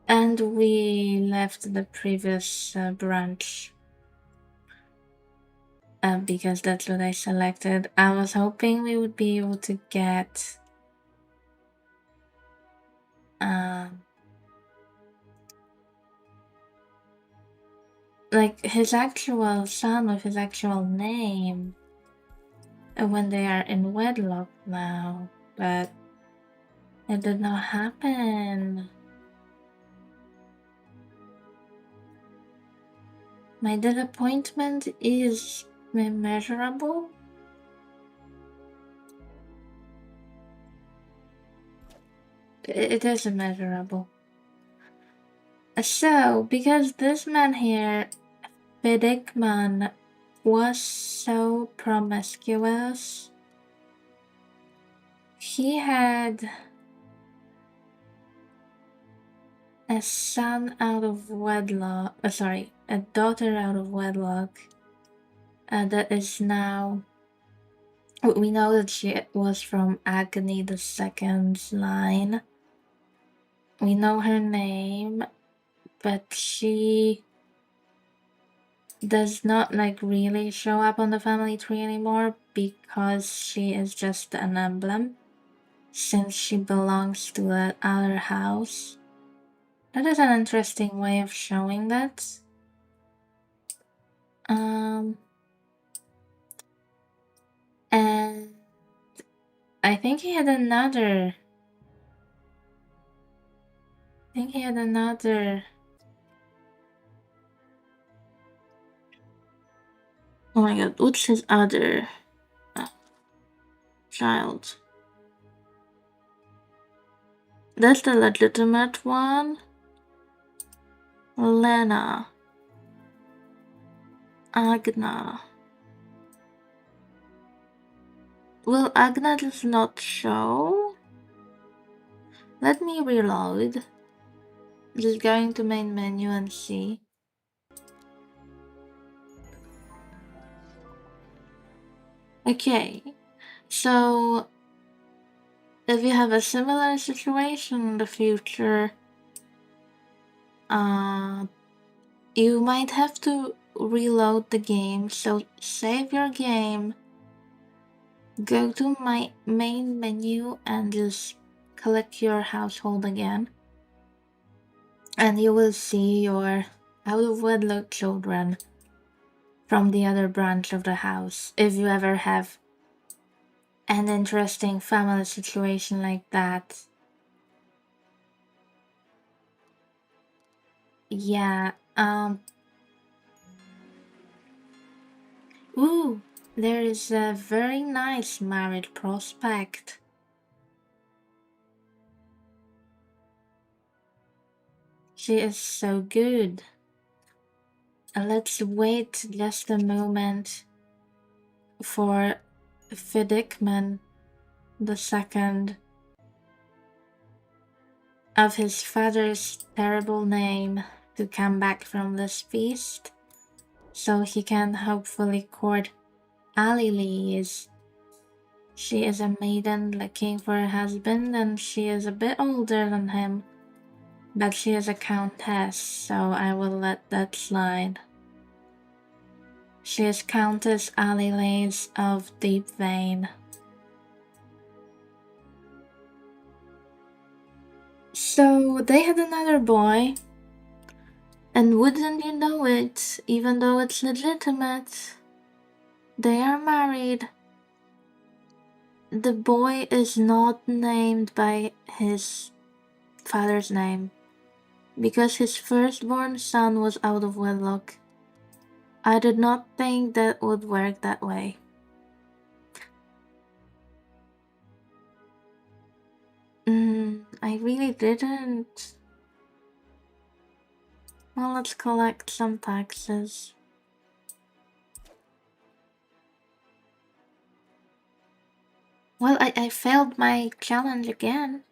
And we left the previous branch because that's what I selected. I was hoping we would be able to get like his actual son with his actual name when they are in wedlock now, but it did not happen. My disappointment is immeasurable. It is immeasurable. So, because this man here, Fedekman, was so promiscuous, he had a son out of wedlock, a daughter out of wedlock, that is now, we know that she was from Agni the Second's line. We know her name, but she does not like really show up on the family tree anymore because she is just an emblem, since she belongs to that other house. That is an interesting way of showing that. And I think he had another Oh my god, what's his other uh, child? That's the legitimate one. Lena. Agna. Will Agna just not show? Let me reload. Just going to main menu and see. Okay, so if you have a similar situation in the future, you might have to reload the game. So save your game, go to my main menu and just click your household again. And you will see your out of wedlock children from the other branch of the house. If you ever have an interesting family situation like that. Yeah, ooh, there is a very nice marriage prospect. She is so good. Let's wait just a moment for Fiddickman the second of his father's terrible name to come back from this feast, so he can hopefully court Alilise. She is a maiden looking for a husband, and she is a bit older than him, but she is a countess, so I will let that slide. She is Countess Alilise of Deep Vein. So they had another boy, and wouldn't you know it, even though it's legitimate, they are married. The boy is not named by his father's name, because his firstborn son was out of wedlock. I did not think that would work that way. I really didn't. Well, let's collect some taxes. Well, I failed my challenge again.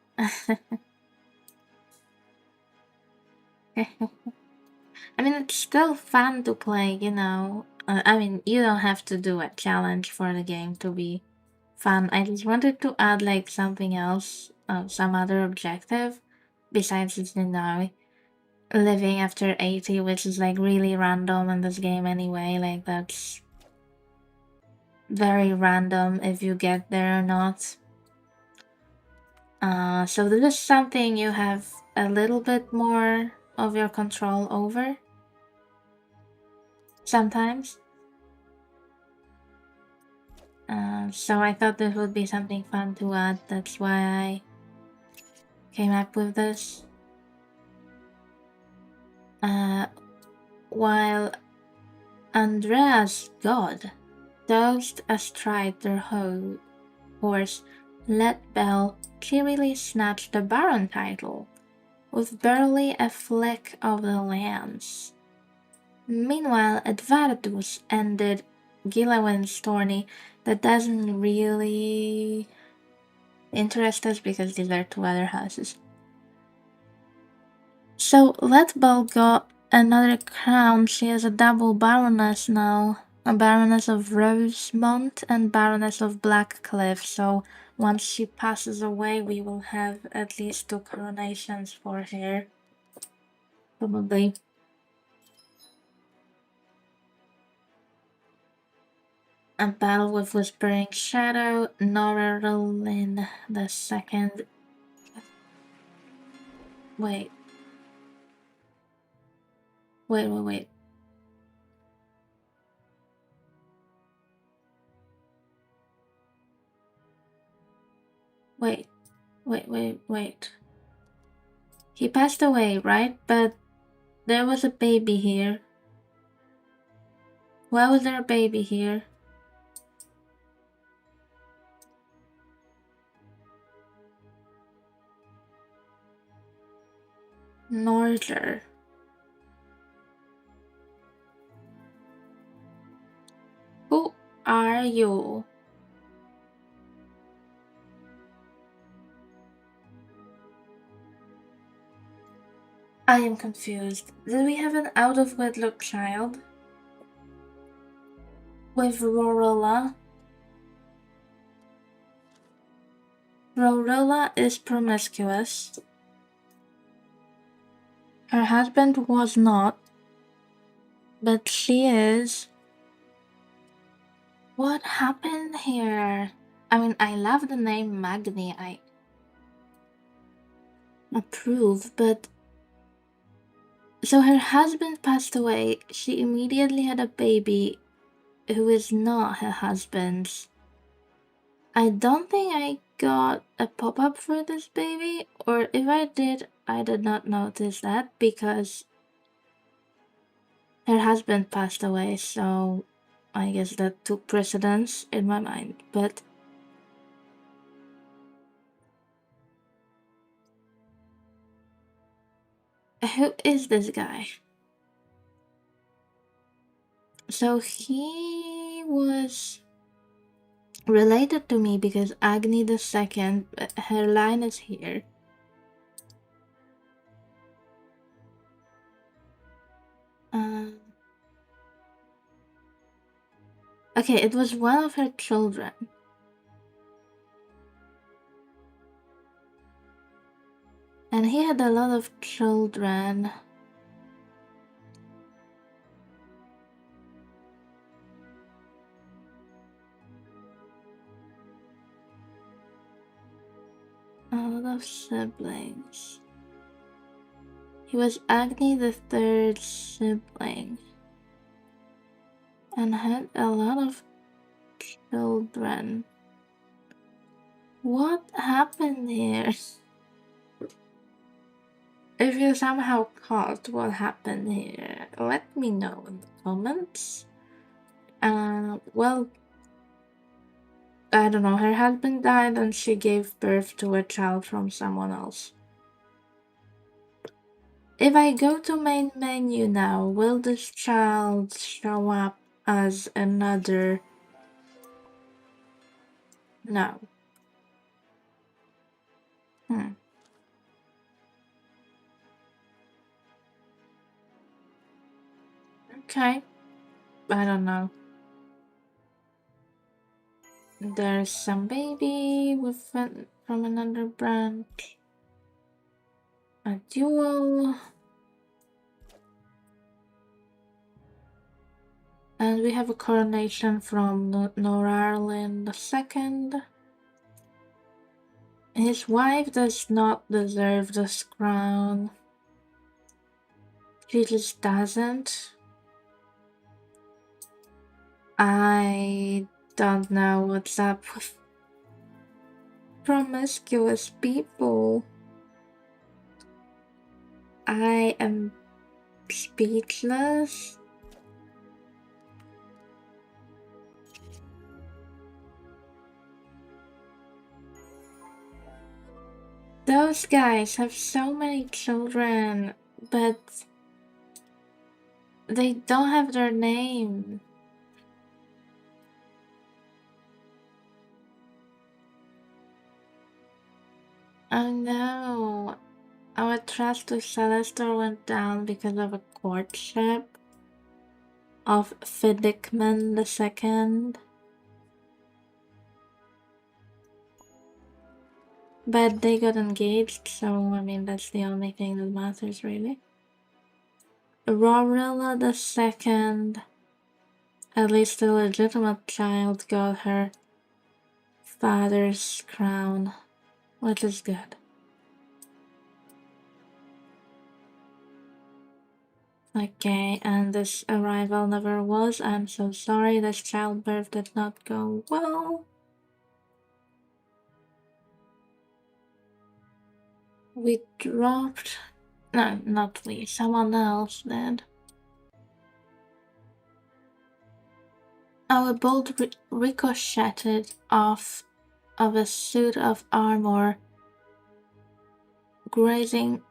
I mean, it's still fun to play, you know. I mean, you don't have to do a challenge for the game to be fun. I just wanted to add like something else, some other objective besides just, you know, living after 80, which is like really random in this game anyway. Like, that's very random if you get there or not. So this is something you have a little bit more of your control over sometimes. So I thought this would be something fun to add. That's why I came up with this. While Andrea's god dozed astride their horse, let Belle cheerily snatched the Baron title, with barely a flick of the lance. Meanwhile, at Vardus ended Gilawin's tourney that doesn't really interest us because these are two other houses. So Letbel got another crown. She is a double baroness now. A Baroness of Rosemont and Baroness of Blackcliff. So once she passes away, we will have at least 2 coronations for her. Probably. A battle with Whispering Shadow, Norerlin the second. Wait. Wait. Wait, wait. He passed away, right? But there was a baby here. Why was there a baby here? Norther. Who are you? I am confused. Did we have an out of wedlock child? With Rorilla? Rorilla is promiscuous. Her husband was not, but she is. What happened here? I mean, I love the name Magni, I approve, but. So her husband passed away, she immediately had a baby who is not her husband's. I don't think I got a pop-up for this baby, or if I did not notice that because her husband passed away, so I guess that took precedence in my mind. But who is this guy? So he was related to me because Agni the Second, her line is here. Okay, it was one of her children. And he had a lot of children. A lot of siblings. He was Agni the third sibling. And had a lot of children. What happened here? If you somehow caught what happened here, let me know in the comments. Well, I don't know, her husband died and she gave birth to a child from someone else. If I go to main menu now, will this child show up as another? No. Okay. I don't know. There's some baby from another branch. A duel. And we have a coronation from Norarlin II. His wife does not deserve this crown. She just doesn't. I don't know what's up with promiscuous people. I am speechless. Those guys have so many children, but they don't have their name. Oh no. Our trust to Celestor went down because of a courtship of Fiddickman II. But they got engaged, so I mean that's the only thing that matters really. Rorilla II, at least the legitimate child, got her father's crown, which is good. Okay, and this arrival never was. I'm so sorry, this childbirth did not go well. We dropped... No, not we, someone else did. Our bolt ricocheted off of a suit of armor, grazing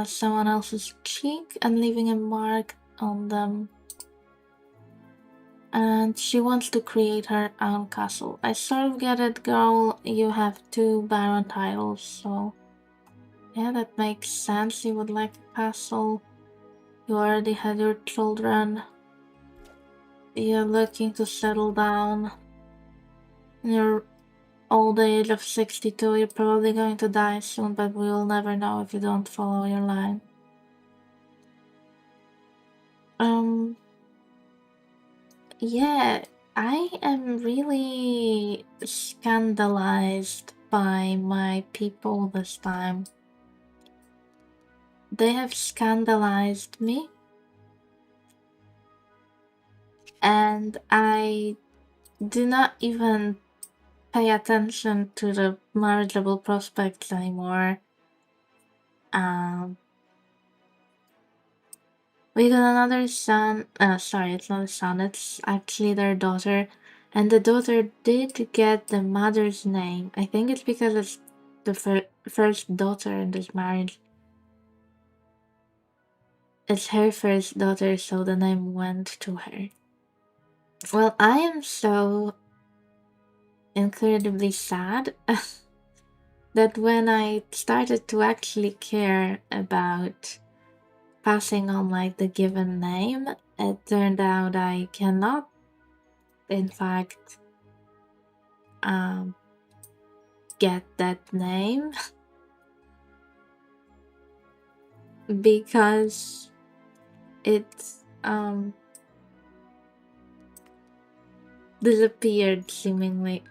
someone else's cheek and leaving a mark on them. And she wants to create her own castle. I sort of get it, girl. You have 2 baron titles, so yeah, that makes sense. You would like a castle. You already had your children. You're looking to settle down. In your old age of 62, you're probably going to die soon, but we will never know if you don't follow your line. Yeah, I am really scandalized by my people this time. They have scandalized me, and I do not even pay attention to the marriageable prospects anymore. We got another son. Sorry, it's not a son, it's actually their daughter. And the daughter did get the mother's name. I think it's because it's the first daughter in this marriage. It's her first daughter, so the name went to her. Well, I am so incredibly sad that when I started to actually care about passing on like the given name, it turned out I cannot, in fact, get that name because it's disappeared seemingly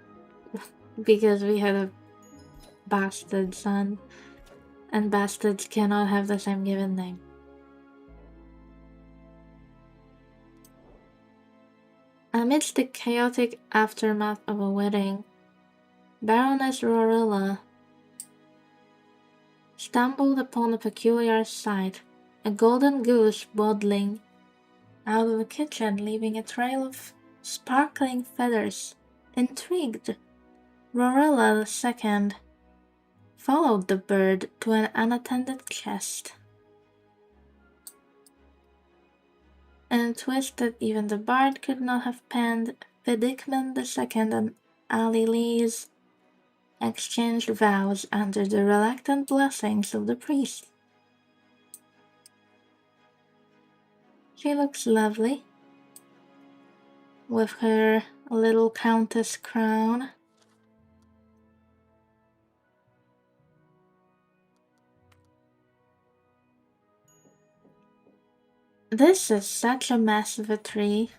because we had a bastard son, and bastards cannot have the same given name. Amidst the chaotic aftermath of a wedding, Baroness Rorilla stumbled upon a peculiar sight, a golden goose waddling out of the kitchen, leaving a trail of sparkling feathers. Intrigued, Rorilla II followed the bird to an unattended chest. In a twist that even the bard could not have penned, Fidikman II and Alilise exchanged vows under the reluctant blessings of the priest. She looks lovely, with her little countess crown. This is such a mess of a tree.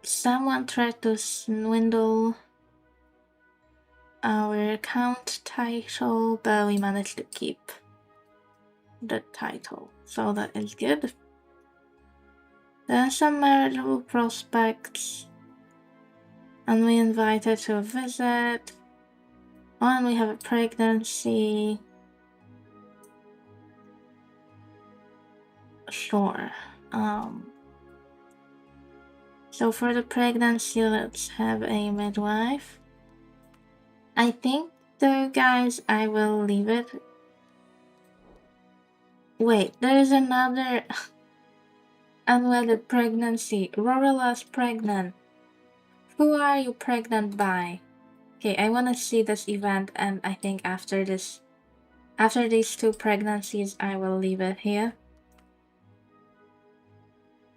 Someone tried to swindle our account title, but we managed to keep the title, so that is good. There are some marriageable prospects, and we invited to a visit. Oh, and we have a pregnancy. Sure. So for the pregnancy, let's have a midwife. I think, though, guys, I will leave it. Wait, there is another unwedded pregnancy. Rorilla's pregnant. Who are you pregnant by? Okay, I want to see this event, and I think after these 2 pregnancies, I will leave it here.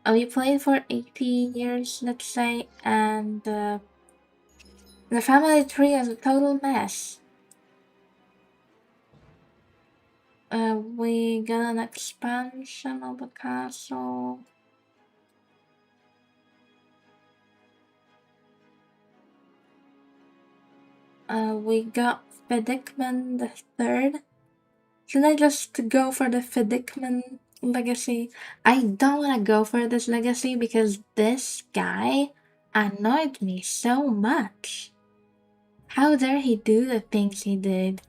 Oh, you played for 80 years, let's say, and the family tree is a total mess. We got an expansion of the castle. We got Fidikman III. Should I just go for the Fidikman legacy? I don't want to go for this legacy because this guy annoyed me so much. How dare he do the things he did?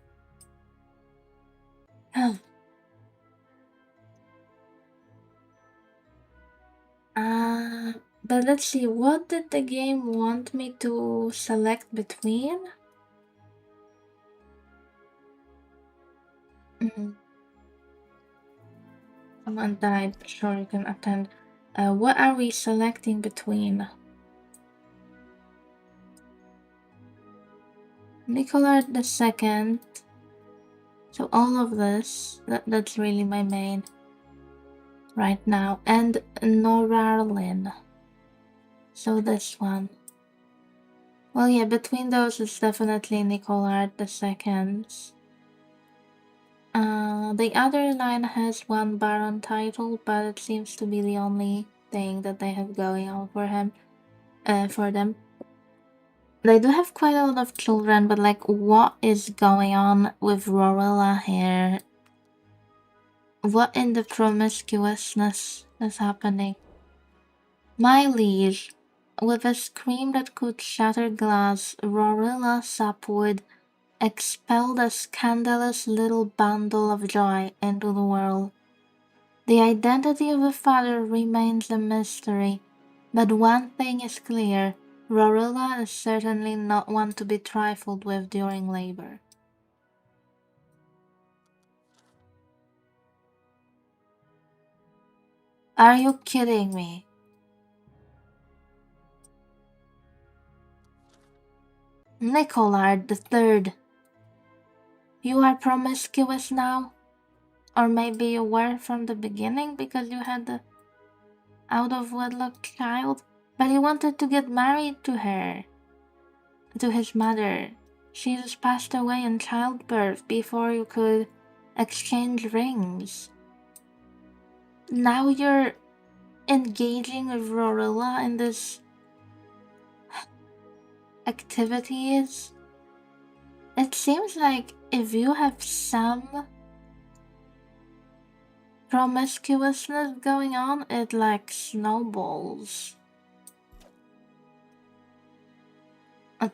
But let's see, what did the game want me to select between? Mm, Someone died, sure you can attend. What are we selecting between? Nicolard II. So all of this, that's really my main right now. And Norarlin. So this one. Well, yeah, between those, it's definitely Nicolard II. The other line has one Baron title, but it seems to be the only thing that they have going on for him. For them. They do have quite a lot of children, but like, what is going on with Rorilla here? What in the promiscuousness is happening? My liege, with a scream that could shatter glass, Rorilla Sapwood expelled a scandalous little bundle of joy into the world. The identity of the father remains a mystery, but one thing is clear: Rorilla is certainly not one to be trifled with during labor. Are you kidding me? Nicolard the Third, you are promiscuous now? Or maybe you were from the beginning because you had the out of wedlock child? But he wanted to get married to her, to his mother. She just passed away in childbirth before you could exchange rings. Now you're engaging with Rorilla in this activities. It seems like if you have some promiscuousness going on, it like snowballs.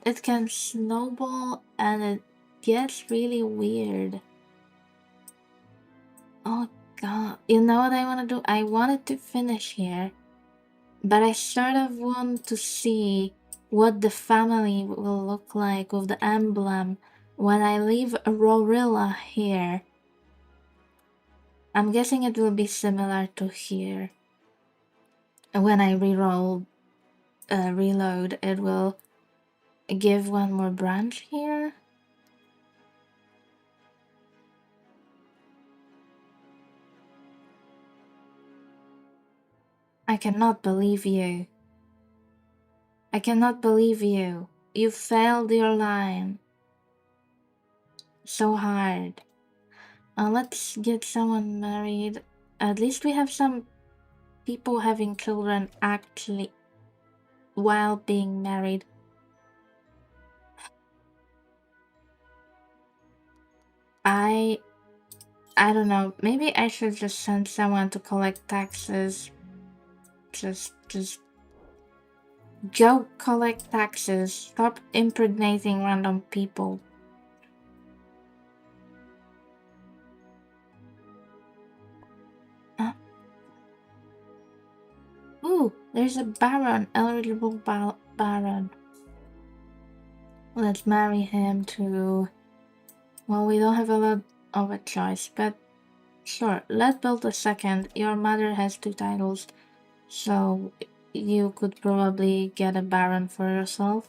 It can snowball and it gets really weird. Oh god, you know what I want to do? I wanted to finish here, but I sort of want to see what the family will look like with the emblem when I leave Rorilla here. I'm guessing it will be similar to here. When I reload, it will give one more branch here. I cannot believe you. I cannot believe you. You failed your line. So hard. Let's get someone married. At least we have some people having children actually while being married. I don't know. Maybe I should just send someone to collect taxes. Just go collect taxes. Stop impregnating random people. Huh? Ooh, there's a baron, eligible baron. Let's marry him to... Well, we don't have a lot of a choice, but sure, let's build a second. Your mother has 2 titles, so you could probably get a baron for yourself.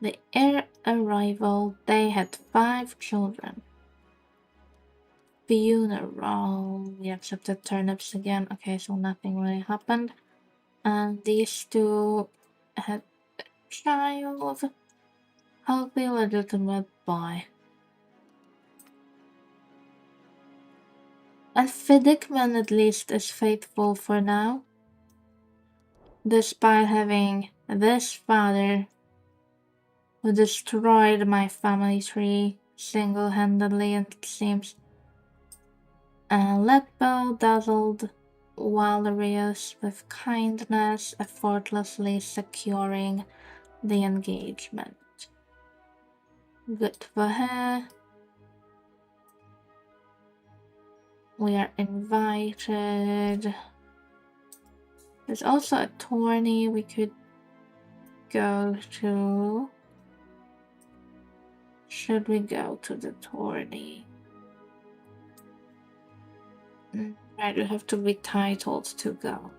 The heir arrival, they had 5 children. Funeral, we accepted turnips again. Okay, so nothing really happened. And these 2 had a child. Healthy, legitimate boy. And Fiddickman at least is faithful for now. Despite having this father who destroyed my family tree single-handedly, it seems. Letbo dazzled Walerius with kindness, effortlessly securing the engagement. Good for her. We are invited. There's also a tourney we could go to. Should we go to the tourney? Right, we have to be titled to go.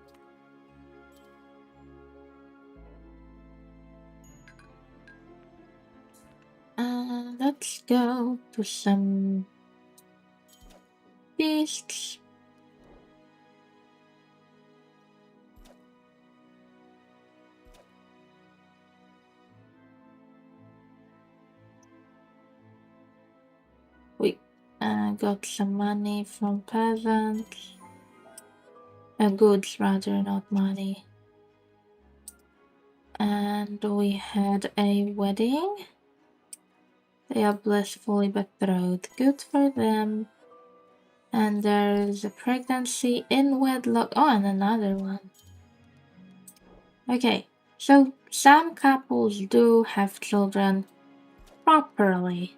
Let's go to some feasts. We got some money from peasants. Goods rather, not money. And we had a wedding. They are blissfully betrothed. Good for them. And there's a pregnancy in wedlock. Oh, and another one. Okay, so some couples do have children properly.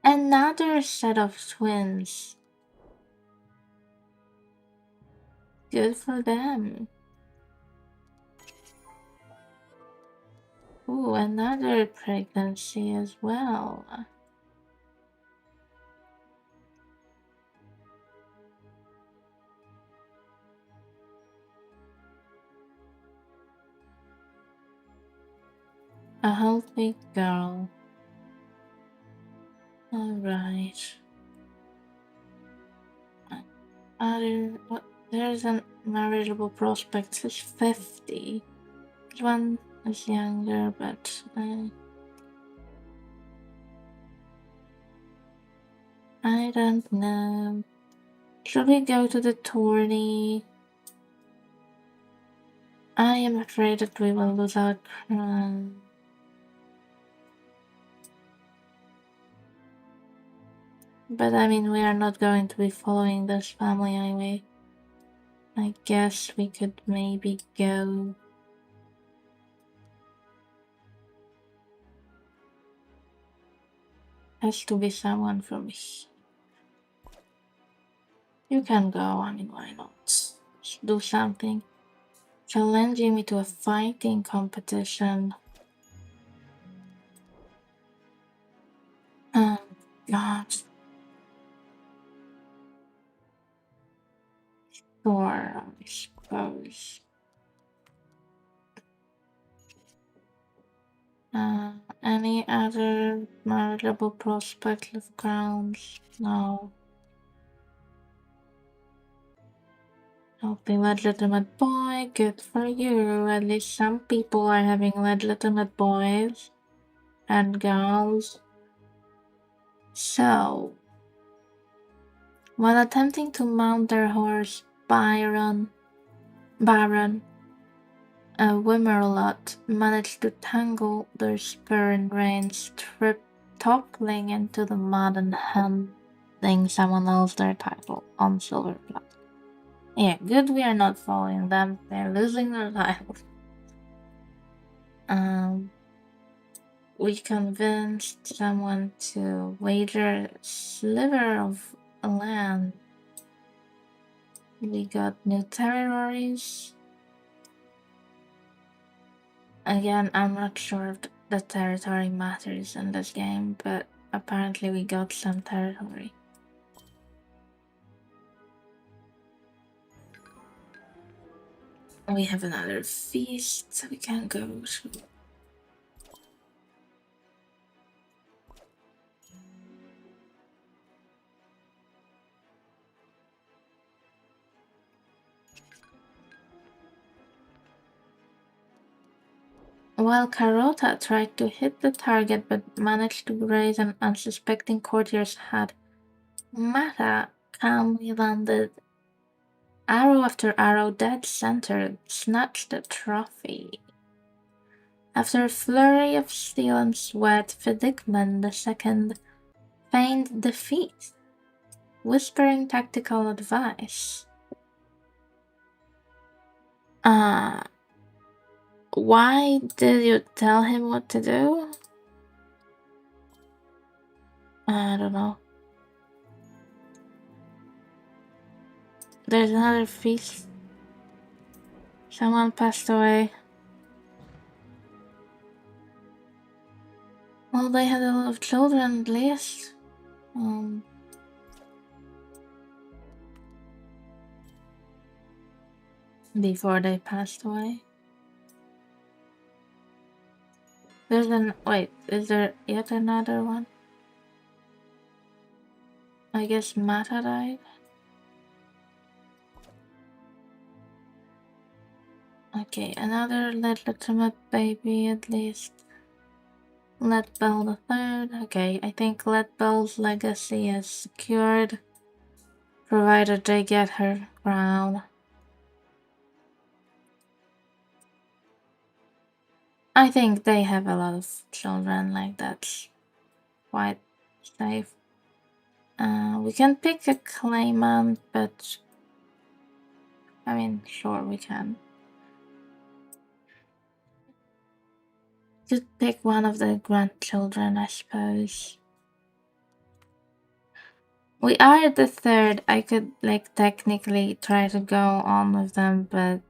Another set of twins. Good for them. Ooh, another pregnancy as well. A healthy girl. Alright. There's a marriageable prospect. It's 50. This one is younger, but I don't know. Should we go to the tourney? I am afraid that we will lose our crown. But I mean, we are not going to be following this family anyway. I guess we could maybe go. Has to be someone from here. You can go, I mean, why not? Do something. Challenging me to a fighting competition. Oh, God. Sure, I suppose. Any other marriageable prospect of crowns? No. Healthy legitimate boy, good for you. At least some people are having legitimate boys and girls. So, while attempting to mount their horse, Baron, a Wimerlot managed to tangle their spur in reins, toppling into the mud and handing someone else their title on silver platter. Yeah, good we are not following them. They're losing their title. We convinced someone to wager a sliver of land. We got new territories. Again, I'm not sure if the territory matters in this game, but apparently we got some territory. We have another feast, so we can go to. While Carota tried to hit the target but managed to graze an unsuspecting courtier's head, Mata calmly landed arrow after arrow dead center, snatched the trophy. After a flurry of steel and sweat, Fidikman II feigned defeat. whispering tactical advice. Why did you tell him what to do? I don't know. There's another feast. Someone passed away. Well, they had a lot of children, at least. Before they passed away. Wait, is there yet another one? I guess Mata died. Okay, another legitimate baby at least. Let Bell the third. Okay, I think Let Bell's legacy is secured, provided they get her crown. I think they have a lot of children, like that's quite safe. We can pick a claimant, but I mean, sure we can. Just pick one of the grandchildren, I suppose. We are the third. I could like technically try to go on with them, but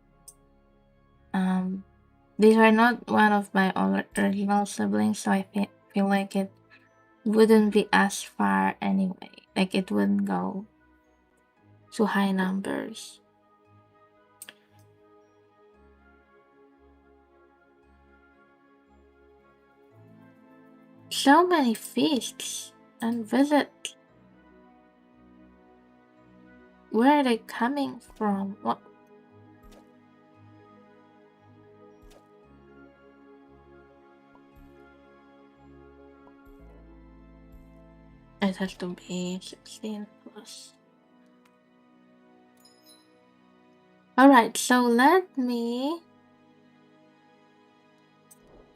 these are not one of my original siblings, so I feel like it wouldn't be as far anyway. Like it wouldn't go to high numbers. So many feasts and visits. Where are they coming from? What? It has to be 16 plus. Alright, so let me...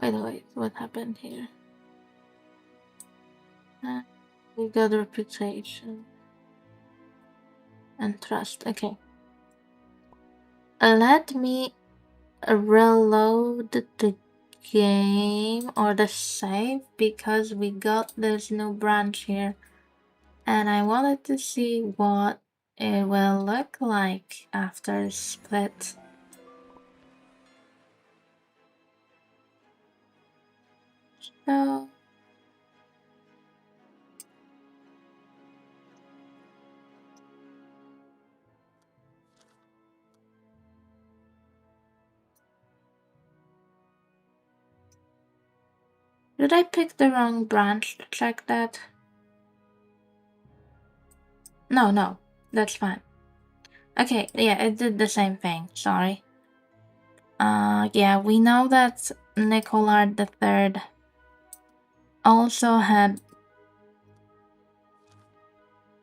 Wait, what happened here? We got reputation and trust. Okay. Let me reload the game or the save because we got this new branch here and I wanted to see what it will look like after split. So did I pick the wrong branch to check that? No, that's fine. Okay, yeah, it did the same thing, sorry. Yeah, we know that Nicolard III also had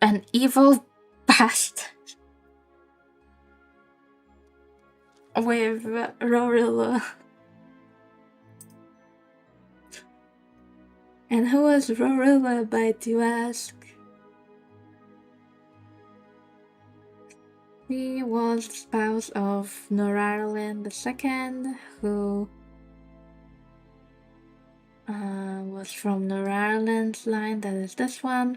an evil past with Rorilla. And who was Rorilla, might you ask? She was the spouse of Norarlin II, who was from Norarlin's line, that is this one.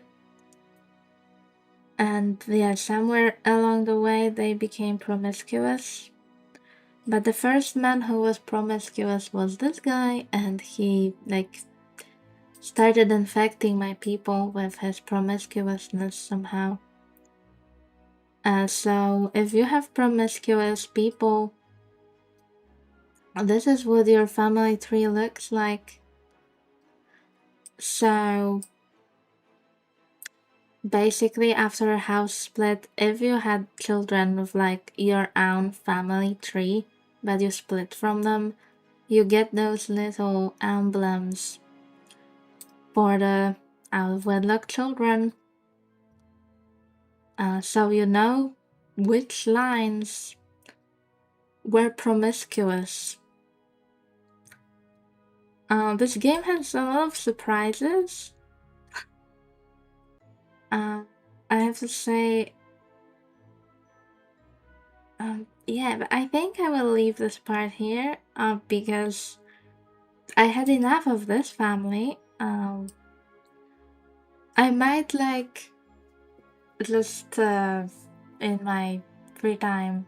And yeah, somewhere along the way they became promiscuous. But the first man who was promiscuous was this guy, and he like started infecting my people with his promiscuousness somehow. So if you have promiscuous people, this is what your family tree looks like. So basically after a house split, if you had children with like your own family tree, but you split from them, you get those little emblems for the out of wedlock children. So you know which lines were promiscuous. This game has a lot of surprises. I have to say, yeah, but I think I will leave this part here, because I had enough of this family. I might like just in my free time,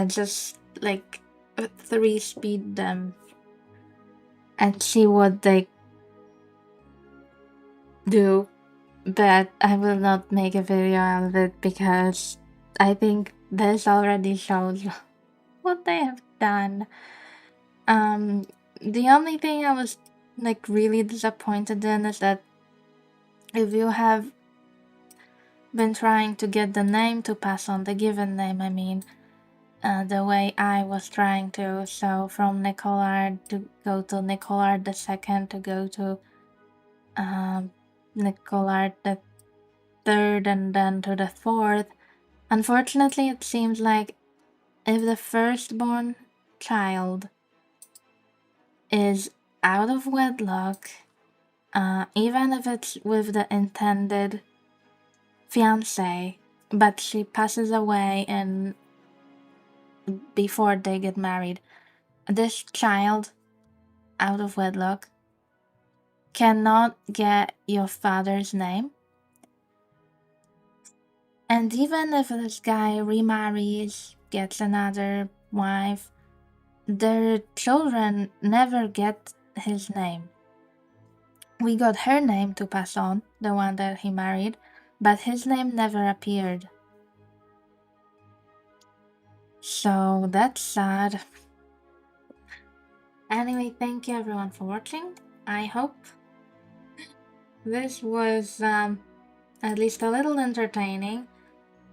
just like three speed them and see what they do, but I will not make a video out of it because I think this already shows what they have done. Um, the only thing I was like really disappointed in is that if you have been trying to get the name to pass on, the given name, I mean, the way I was trying to, so from Nicolard to go to Nicolard the second to go to Nicolard the third and then to the fourth. Unfortunately, it seems like if the firstborn child is out of wedlock, even if it's with the intended fiancée, but she passes away and before they get married, this child out of wedlock cannot get your father's name. And even if this guy remarries, gets another wife, their children never get his name. We got her name to pass on, the one that he married, but his name never appeared. So that's sad. Anyway, thank you everyone for watching. I hope this was at least a little entertaining.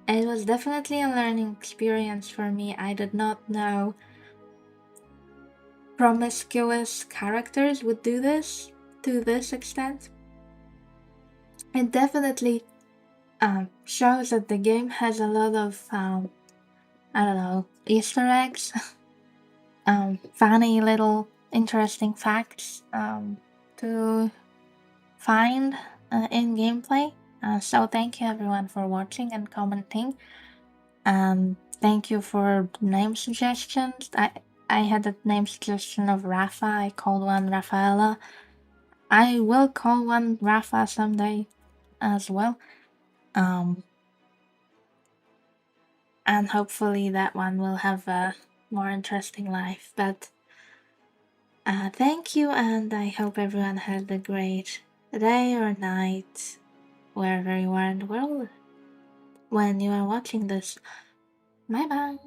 It was definitely a learning experience for me. I did not know promiscuous characters would do this to this extent. It definitely shows that the game has a lot of, I don't know, Easter eggs, funny little interesting facts to find in gameplay. So thank you everyone for watching and commenting. Thank you for name suggestions. I had a name suggestion of Rafa. I called one Rafaela. I will call one Rafa someday as well. And hopefully that one will have a more interesting life. But thank you, and I hope everyone had a great day or night, wherever you are in the world, when you are watching this. Bye bye!